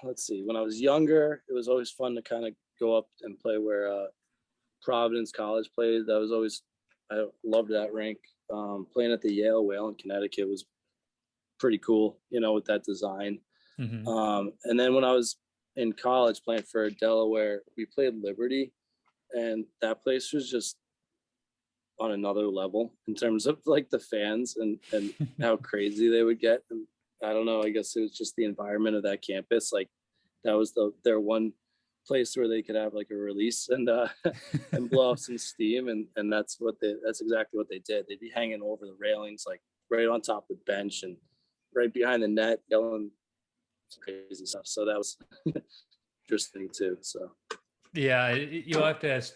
when I was younger, it was always fun to kind of go up and play where Providence College played. I loved that rink. Playing at the Yale Whale in Connecticut was pretty cool, with that design. And then when I was in college playing for Delaware, we played Liberty, and that place was just on another level in terms of like the fans and how crazy they would get. And I don't know, I guess it was just the environment of that campus. Like that was their one place where they could have like a release and and blow off some steam. And that's exactly what they did. They'd be hanging over the railings, like right on top of the bench and right behind the net, yelling crazy stuff. So that was interesting too. So yeah, you'll have to ask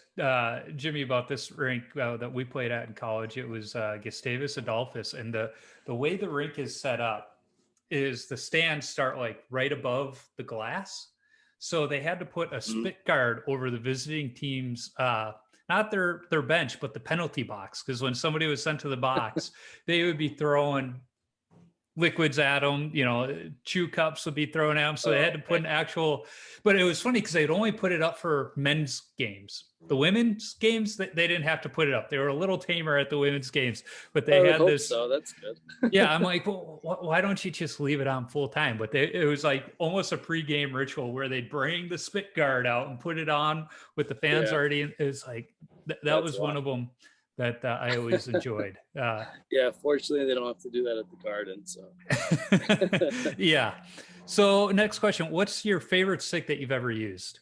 Jimmy about this rink that we played at in college. It was Gustavus Adolphus, and the way the rink is set up is the stands start like right above the glass, so they had to put a spit guard over the visiting team's not their bench but the penalty box, because when somebody was sent to the box they would be throwing liquids at them, chew cups would be thrown at them. So they had to put an actual, but it was funny because they'd only put it up for men's games. The women's games, they didn't have to put it up. They were a little tamer at the women's games, but they had this. So that's good. Yeah. I'm like, well, why don't you just leave it on full time? But it was like almost a pregame ritual where they'd bring the spit guard out and put it on with the fans already. It was like, that was one of them that I always enjoyed. Yeah, fortunately they don't have to do that at the Garden. So Yeah. So next question, what's your favorite stick that you've ever used?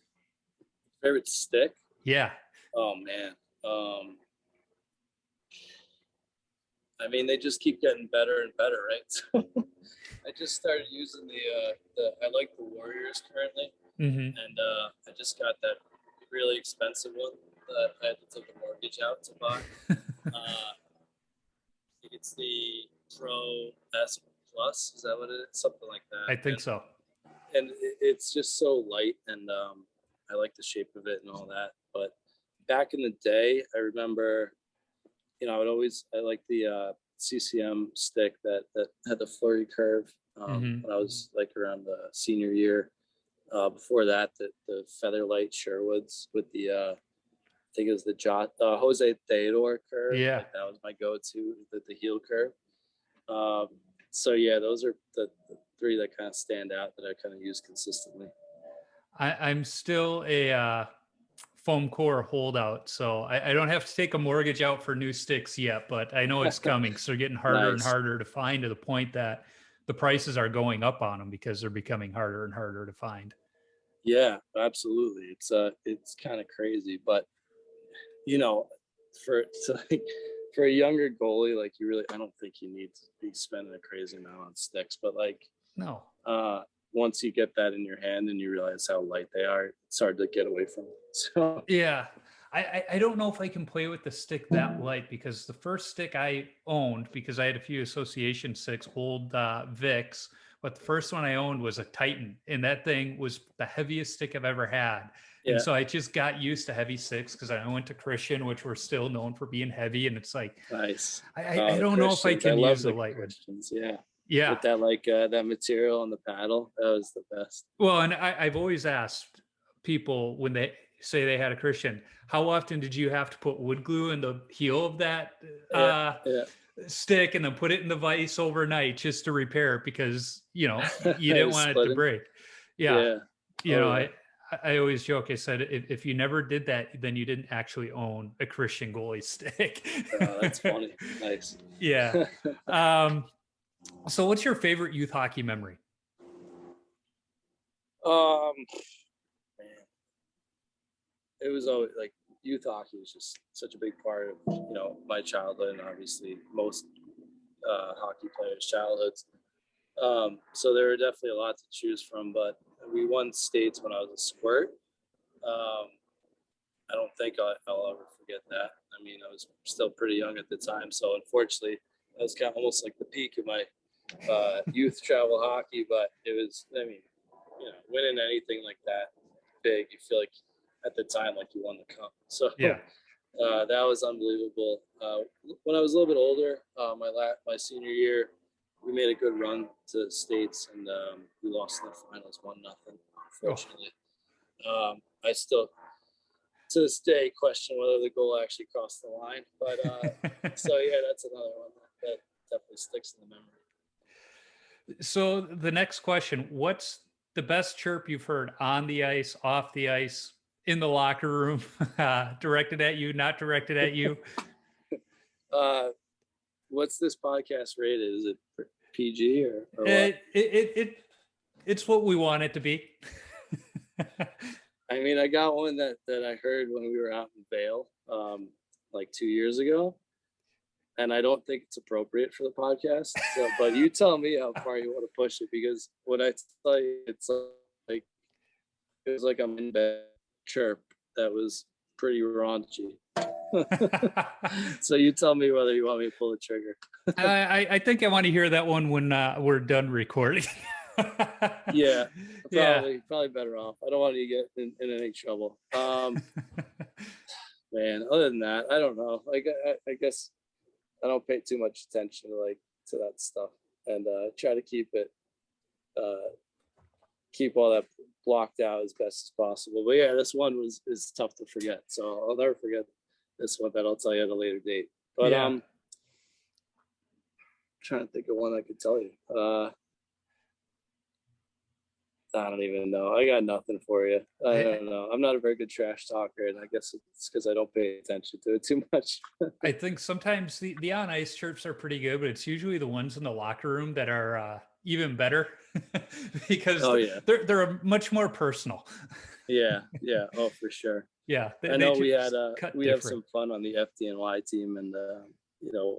favorite stick? Yeah. Oh man. I mean, they just keep getting better and better, right? So I just started using I like the Warriors currently, and I just got that really expensive one that I had to take a mortgage out to buy. I think it's the Pro S Plus. Is that what it is? Something like that. I think so. And it's just so light, and I like the shape of it and all that. But back in the day, I remember, I like the CCM stick that had the flurry curve when I was like around the senior year. Before that, the Featherlight Sherwoods with the I think it was the Jose Theodore curve. Yeah. Like that was my go-to, the heel curve. So yeah, those are the three that kind of stand out that I kind of use consistently. I'm still a foam core holdout, so I don't have to take a mortgage out for new sticks yet, but I know it's coming. So they're getting harder and harder to find, to the point that the prices are going up on them because they're becoming harder and harder to find. Yeah, absolutely. It's kind of crazy, but for a younger goalie, like I don't think you need to be spending a crazy amount on sticks, but like No. Once you get that in your hand and you realize how light they are, it's hard to get away from it. So yeah, I don't know if I can play with the stick that light, because the first stick I owned, because I had a few association sticks, old Vicks, but the first one I owned was a Titan, and that thing was the heaviest stick I've ever had. Yeah. And so I just got used to heavy sticks because I went to Christian, which were still known for being heavy. And it's like, nice. I don't know if I can use a light one. Yeah. Yeah. With that that material on the paddle, that was the best. Well, and I've always asked people when they say they had a Christian, how often did you have to put wood glue in the heel of that stick and then put it in the vise overnight just to repair it, because you didn't want it to break. Yeah. I always joke, I said, if you never did that, then you didn't actually own a Christian goalie stick. That's funny. Nice. Yeah. So what's your favorite youth hockey memory? Man, it was always like youth hockey was just such a big part of my childhood, and obviously most hockey players' childhoods. So there were definitely a lot to choose from, but we won states when I was a squirt. I don't think I'll ever forget that. I mean, I was still pretty young at the time, so unfortunately, that was kind of almost like the peak of my youth travel hockey. But it was, I mean, winning anything like that big, you feel like at the time like you won the cup. So yeah, that was unbelievable. When I was a little bit older, my senior year, we made a good run to states, and we lost in the finals 1-0, unfortunately. I still, to this day, question whether the goal actually crossed the line. But so yeah, that's another one that definitely sticks in the memory. So the next question, what's the best chirp you've heard on the ice, off the ice, in the locker room, directed at you, not directed at you? What's this podcast rated? Is it PG or what? It's what we want it to be. I mean, I got one that I heard when we were out in Vail, like 2 years ago, and I don't think it's appropriate for the podcast. So, but you tell me how far you want to push it, because when I tell you, it's like it was like a in bed chirp that was pretty raunchy. So you tell me whether you want me to pull the trigger. I think I want to hear that one when we're done recording. Yeah, probably better off. I don't want you to get in any trouble. Man, other than that, I don't know. Like I guess I don't pay too much attention to that stuff, and try to keep all that blocked out as best as possible. But yeah, this one is tough to forget, so I'll never forget this one. That I'll tell you at a later date. But I'm trying to think of one I could tell you. I don't even know. I got nothing for you. I don't know. I'm not a very good trash talker, and I guess it's because I don't pay attention to it too much. I think sometimes the on ice chirps are pretty good, but it's usually the ones in the locker room that are even better because they're much more personal. Yeah. Oh, for sure. Yeah, I know we have some fun on the FDNY team, and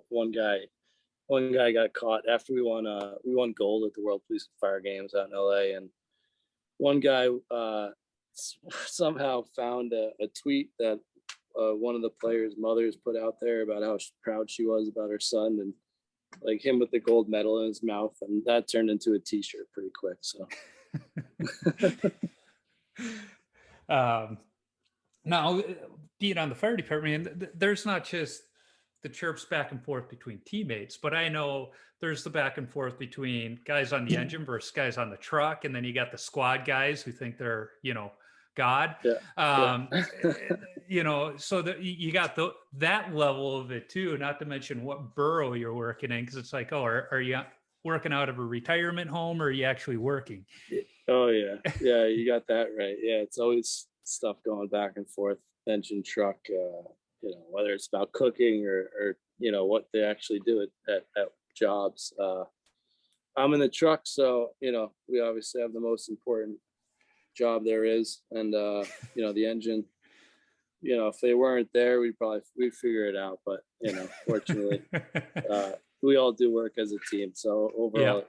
one guy got caught after we won gold at the World Police and Fire Games out in LA, and one guy somehow found a tweet that one of the players' mothers put out there about how proud she was about her son, and like him with the gold medal in his mouth, and that turned into a T-shirt pretty quick. So now being on the fire department, there's not just the chirps back and forth between teammates, but I know there's the back and forth between guys on the engine versus guys on the truck, and then you got the squad guys who think they're God. So that you got that level of it too, not to mention what borough you're working in, because it's like, oh, are you working out of a retirement home, or are you actually working? Oh yeah, you got that right. Yeah, it's always stuff going back and forth, engine, truck, whether it's about cooking or what they actually do at jobs. I'm in the truck, so we obviously have the most important job there is, and the engine, if they weren't there, we'd figure it out, but fortunately we all do work as a team, so overall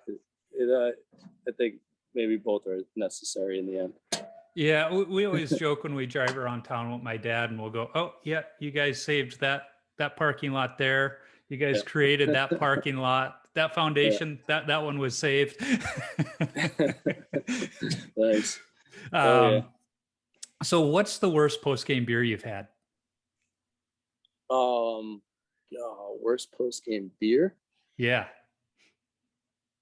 I think maybe both are necessary in the end. Yeah, we always joke when we drive around town with my dad, and we'll go, oh yeah, you guys saved that parking lot there, you guys created that parking lot, that foundation, that one was saved. Nice. So what's the worst post-game beer you've had? Worst post-game beer? Yeah.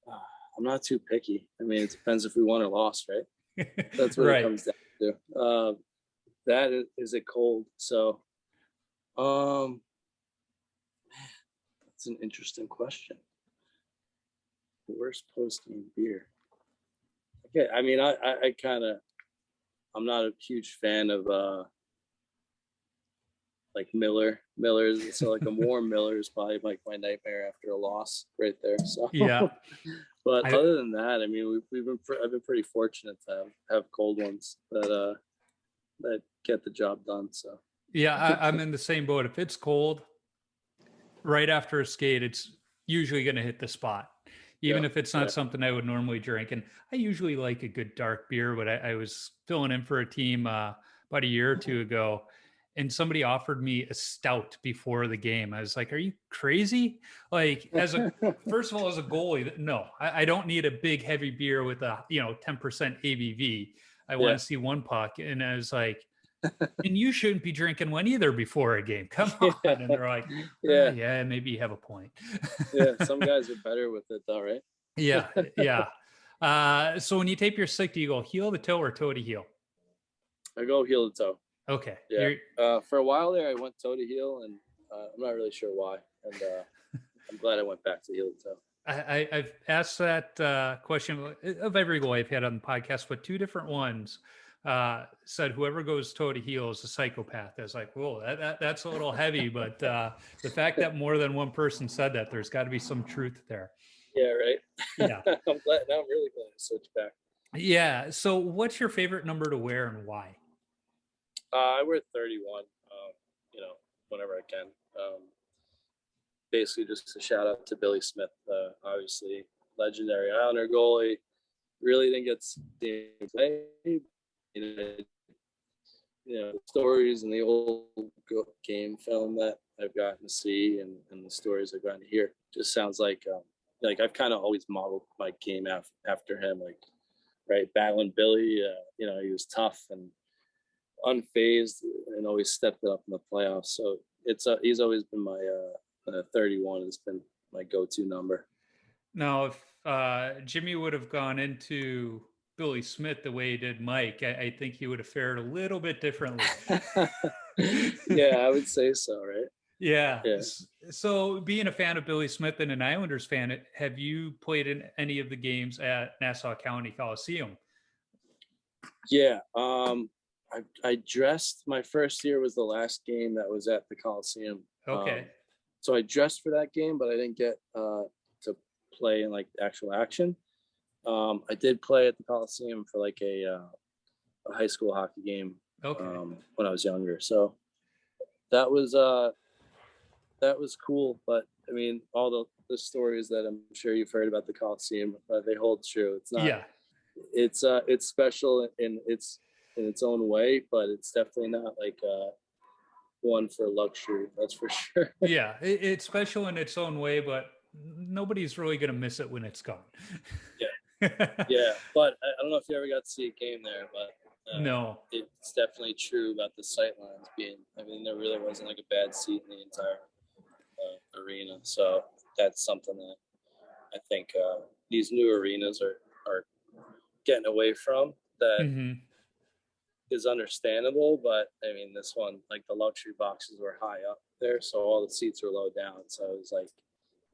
I'm not too picky. I mean, it depends if we won or lost, right? That's what it comes down to. That is it cold. So, that's an interesting question. Worst post-game beer. Okay, I mean, I'm not a huge fan of like Miller's. So like a warm Miller is probably like my nightmare after a loss right there. So yeah. But other than that, I mean, I've been pretty fortunate to have cold ones that get the job done. So yeah, I'm in the same boat. If it's cold, right after a skate, it's usually going to hit the spot, even if it's not something I would normally drink. And I usually like a good dark beer, but I was filling in for a team about a year or two ago, and somebody offered me a stout before the game. I was like, are you crazy? Like, first of all, as a goalie, no, I don't need a big heavy beer with a 10% ABV. I want to see one puck. And I was like, and you shouldn't be drinking one either before a game. Come on. And they're like, yeah, maybe you have a point. Yeah, some guys are better with it though, right? Yeah. So when you tape your stick, do you go heel to toe or toe to heel? I go heel to toe. Okay. Yeah. For a while there, I went toe to heel, and I'm not really sure why. And I'm glad I went back to heel to toe. I've asked that question of every goalie I've had on the podcast, but two different ones said whoever goes toe to heel is a psychopath. I was like, whoa, that's a little heavy, but the fact that more than one person said that, there's got to be some truth there. Yeah, right. Yeah. I'm really glad to switch back. Yeah. So what's your favorite number to wear and why? I wear 31, whenever I can. Basically just a shout out to Billy Smith, obviously legendary Islander goalie. Really didn't get to play. The stories and the old game film that I've gotten to see and the stories I've gotten to hear just sounds like I've kind of always modeled my game after him, battling Billy. He was tough and unfazed and always stepped it up in the playoffs. So he's always been my 31 has been my go-to number. Now, if Jimmy would have gone into Billy Smith the way he did Mike, I think he would have fared a little bit differently. Yeah, I would say so, right? Yeah. So being a fan of Billy Smith and an Islanders fan, have you played in any of the games at Nassau County Coliseum? Yeah. I dressed. My first year was the last game that was at the Coliseum. Okay. So I dressed for that game, but I didn't get to play in like actual action. I did play at the Coliseum for like a high school hockey game when I was younger. So that was cool. But I mean, all the stories that I'm sure you've heard about the Coliseum, they hold true. It's not. Yeah. It's special in its own way, but it's definitely not like one for luxury. That's for sure. Yeah. It's special in its own way, but nobody's really going to miss it when it's gone. Yeah. But I don't know if you ever got to see a game there, but No. it's definitely true about the sightlines being. I mean, there really wasn't like a bad seat in the entire arena. So that's something that I think these new arenas are getting away from. That is understandable, but I mean, this one, like the luxury boxes were high up there, so all the seats were low down. So it was like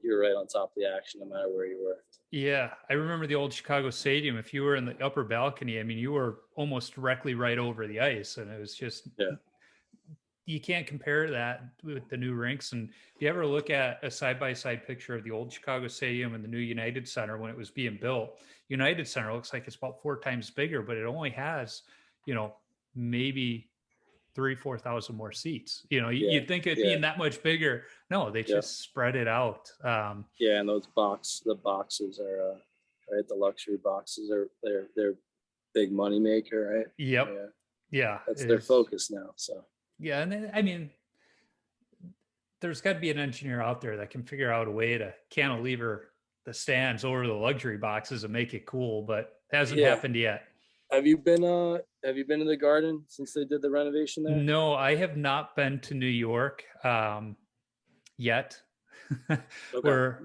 you were right on top of the action, no matter where you were. Yeah, I remember the old Chicago Stadium. If you were in the upper balcony, I mean, you were almost directly right over the ice, and it was just you can't compare that with the new rinks. And if you ever look at a side-by-side picture of the old Chicago Stadium and the new United Center when it was being built, United Center looks like it's about 4 times bigger, but it only has, maybe 4,000 more seats. You'd think it being that much bigger. No, they just spread it out. And those the boxes are right. The luxury boxes are they're big money maker, right? Yep. Yeah. That's their focus now. So yeah, and then, I mean, there's got to be an engineer out there that can figure out a way to cantilever the stands over the luxury boxes and make it cool, but it hasn't happened yet. Have you been to the Garden since they did the renovation there? No, I have not been to New York yet. Okay.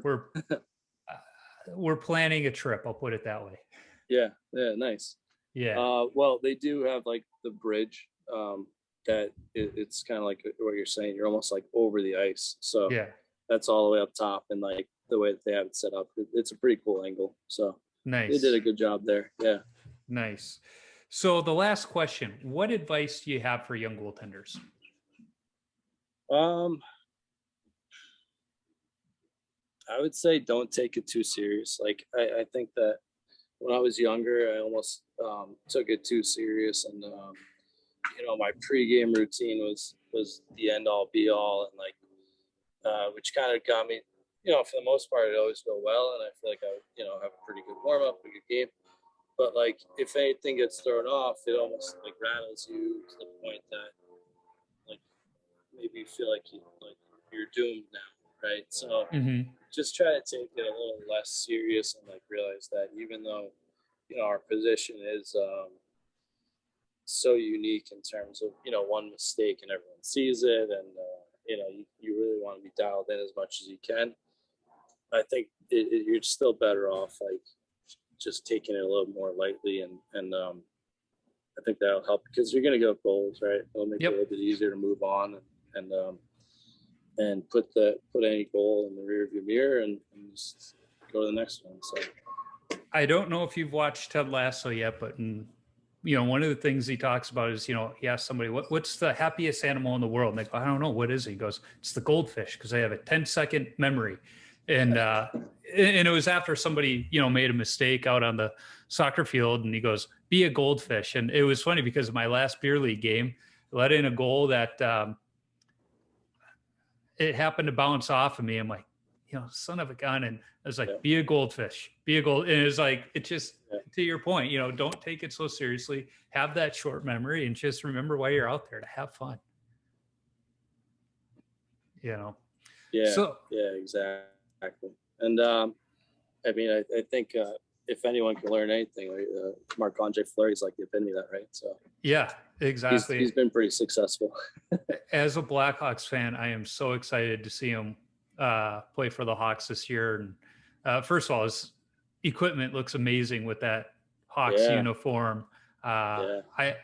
We're planning a trip. I'll put it that way. Yeah, nice. Yeah. Well, they do have like the bridge that it's kind of like what you're saying. You're almost like over the ice. So that's all the way up top, and like the way that they have it set up, it's a pretty cool angle. So nice. They did a good job there. Yeah. Nice. So the last question, what advice do you have for young goaltenders? I would say don't take it too serious. Like I think that when I was younger, I almost took it too serious, and my pregame routine was the end all be all, and like which kind of got me, for the most part, it always go well, and I feel like I have a pretty good warm up, a good game. But like if anything gets thrown off, it almost like rattles you to the point that like maybe you feel like you're doomed now, right? So just try to take it a little less serious, and like realize that even though our position is so unique in terms of one mistake and everyone sees it, and you really want to be dialed in as much as you can. I think you're still better off like just taking it a little more lightly, and I think that'll help because you're going to get goals, right? It'll make it a little bit easier to move on and put any goal in the rear of your mirror and just go to the next one. So I don't know if you've watched Ted Lasso yet, but one of the things he talks about is, he asked somebody, what's the happiest animal in the world? And they go, I don't know. What is it? He goes, it's the goldfish, because they have a 10-second memory. And it was after somebody, made a mistake out on the soccer field, and he goes, be a goldfish. And it was funny because my last beer league game, I let in a goal that it happened to bounce off of me. I'm like, son of a gun. And I was like, be a goldfish, be a gold. And it was like, it just, to your point, don't take it so seriously, have that short memory, and just remember why you're out there, to have fun. Yeah. So, yeah, exactly. And I mean, I think if anyone can learn anything, Marc-Andre Fleury's like the epitome of that, right? So yeah, exactly. He's been pretty successful. As a Blackhawks fan, I am so excited to see him play for the Hawks this year. And first of all, his equipment looks amazing with that Hawks uniform. I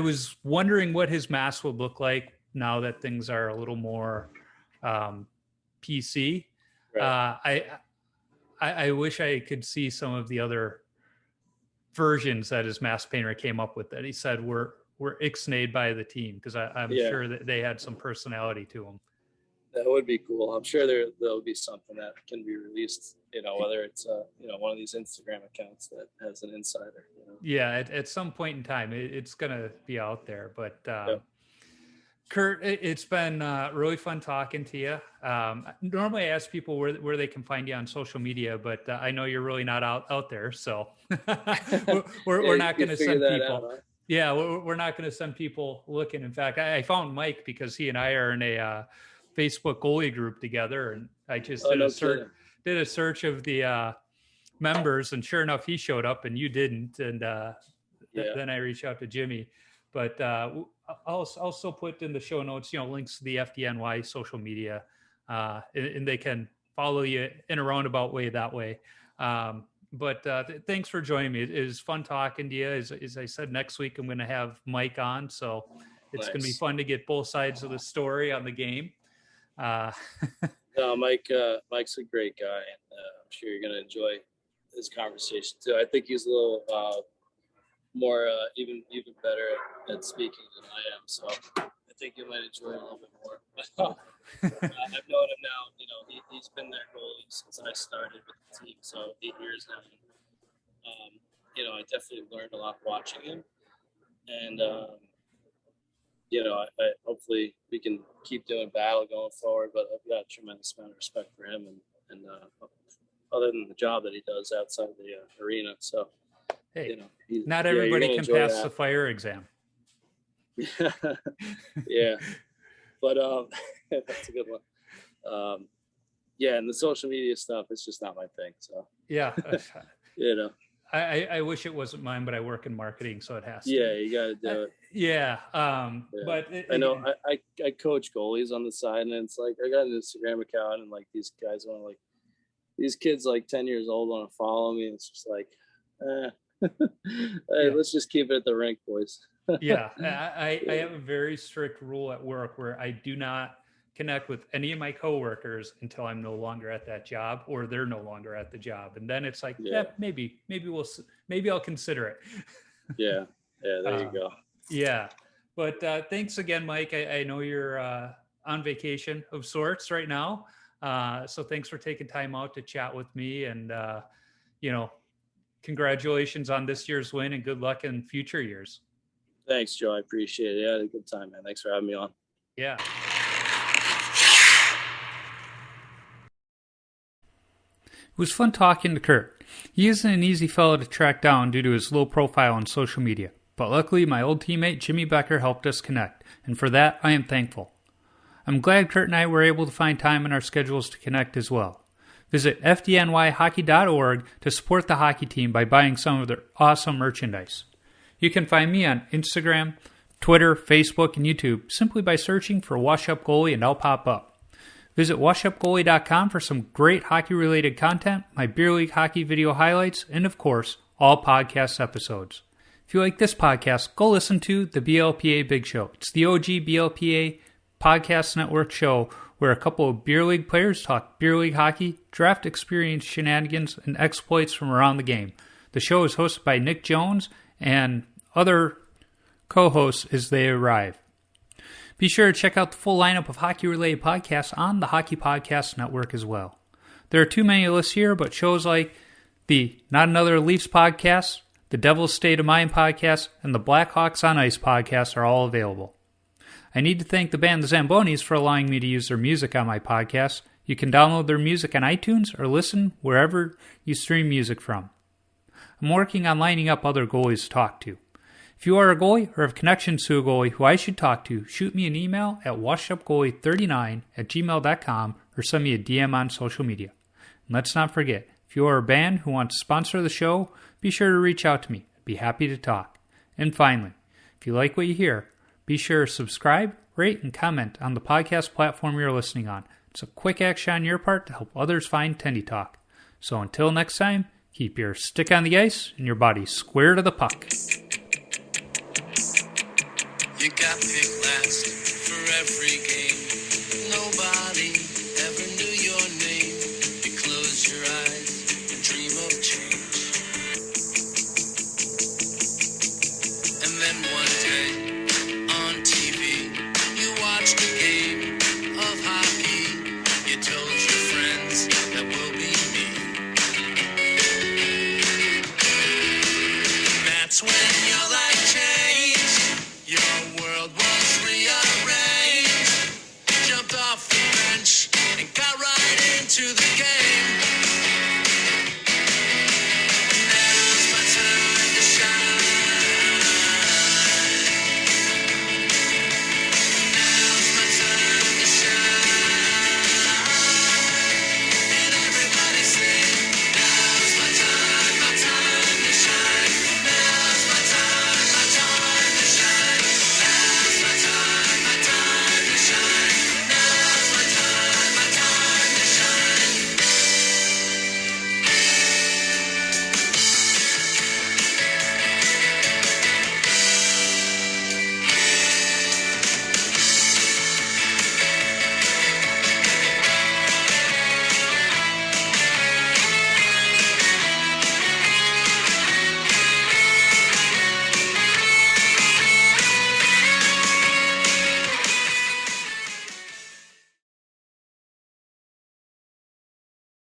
was wondering what his mask would look like now that things are a little more PC. Right. I wish I could see some of the other versions that his mask painter came up with that he said were ixnayed by the team, because I'm sure that they had some personality to them. That would be cool. I'm sure there'll be something that can be released, whether it's one of these Instagram accounts that has an insider. Yeah, at some point in time, it's gonna be out there. But Kurt, it's been really fun talking to you. Normally I ask people where they can find you on social media, but I know you're really not out there, so we're not going to send people. Out, huh? Yeah, we're not going to send people looking. In fact, I found Mike because he and I are in a Facebook goalie group together, and I just did a search of the members, and sure enough, he showed up and you didn't. And then I reached out to Jimmy, but I'll also put in the show notes, links to the FDNY social media, and they can follow you in a roundabout way that way. But thanks for joining me. It was fun talking to you. As I said, next week I'm going to have Mike on, so it's going to be fun to get both sides of the story on the game. No, Mike's a great guy, and I'm sure you're going to enjoy this conversation too. I think he's a little more, even better at speaking than I am, so I think you might enjoy it a little bit more. I've known him now. He's been their goalie since I started with the team, so 8 years now. I definitely learned a lot watching him, and I hopefully we can keep doing battle going forward. But I've got a tremendous amount of respect for him, and other than the job that he does outside the arena. So, hey, not everybody can pass the fire exam. Yeah, but that's a good one. And the social media stuff is just not my thing. So yeah, I wish it wasn't mine, but I work in marketing, so it has to. Yeah, you got to do it. But I know I coach goalies on the side, and it's like I got an Instagram account, and like these guys want these kids like 10 years old want to follow me. And it's just like, hey, let's just keep it at the rink, boys. Yeah, I have a very strict rule at work where I do not connect with any of my coworkers until I'm no longer at that job or they're no longer at the job, and then it's like, maybe I'll consider it. Yeah, there you go. Yeah, but thanks again, Mike. I know you're on vacation of sorts right now, so thanks for taking time out to chat with me, and congratulations on this year's win, and good luck in future years. Thanks, Joe. I appreciate it. I had a good time, man. Thanks for having me on. Yeah. It was fun talking to Kurt. He isn't an easy fellow to track down due to his low profile on social media, but luckily my old teammate Jimmy Becker helped us connect, and for that I am thankful. I'm glad Kurt and I were able to find time in our schedules to connect as well. Visit fdnyhockey.org to support the hockey team by buying some of their awesome merchandise. You can find me on Instagram, Twitter, Facebook, and YouTube simply by searching for Wash Up Goalie, and I'll pop up. Visit washupgoalie.com for some great hockey-related content, my beer league hockey video highlights, and of course, all podcast episodes. If you like this podcast, go listen to the BLPA Big Show. It's the OG BLPA podcast network show where a couple of beer league players talk beer league hockey, draft experience shenanigans, and exploits from around the game. The show is hosted by Nick Jones and other co-hosts as they arrive. Be sure to check out the full lineup of hockey-related podcasts on the Hockey Podcast Network as well. There are too many lists here, but shows like the Not Another Leafs podcast, the Devil's State of Mind podcast, and the Blackhawks on Ice podcast are all available. I need to thank the band The Zambonis for allowing me to use their music on my podcast. You can download their music on iTunes or listen wherever you stream music from. I'm working on lining up other goalies to talk to. If you are a goalie or have connections to a goalie who I should talk to, shoot me an email at washupgoalie39@gmail.com or send me a DM on social media. And let's not forget, if you are a band who wants to sponsor the show, be sure to reach out to me. I'd be happy to talk. And finally, if you like what you hear, be sure to subscribe, rate, and comment on the podcast platform you're listening on. It's a quick action on your part to help others find Tendy Talk. So until next time, keep your stick on the ice and your body square to the puck. You got picked last for every game. Nobody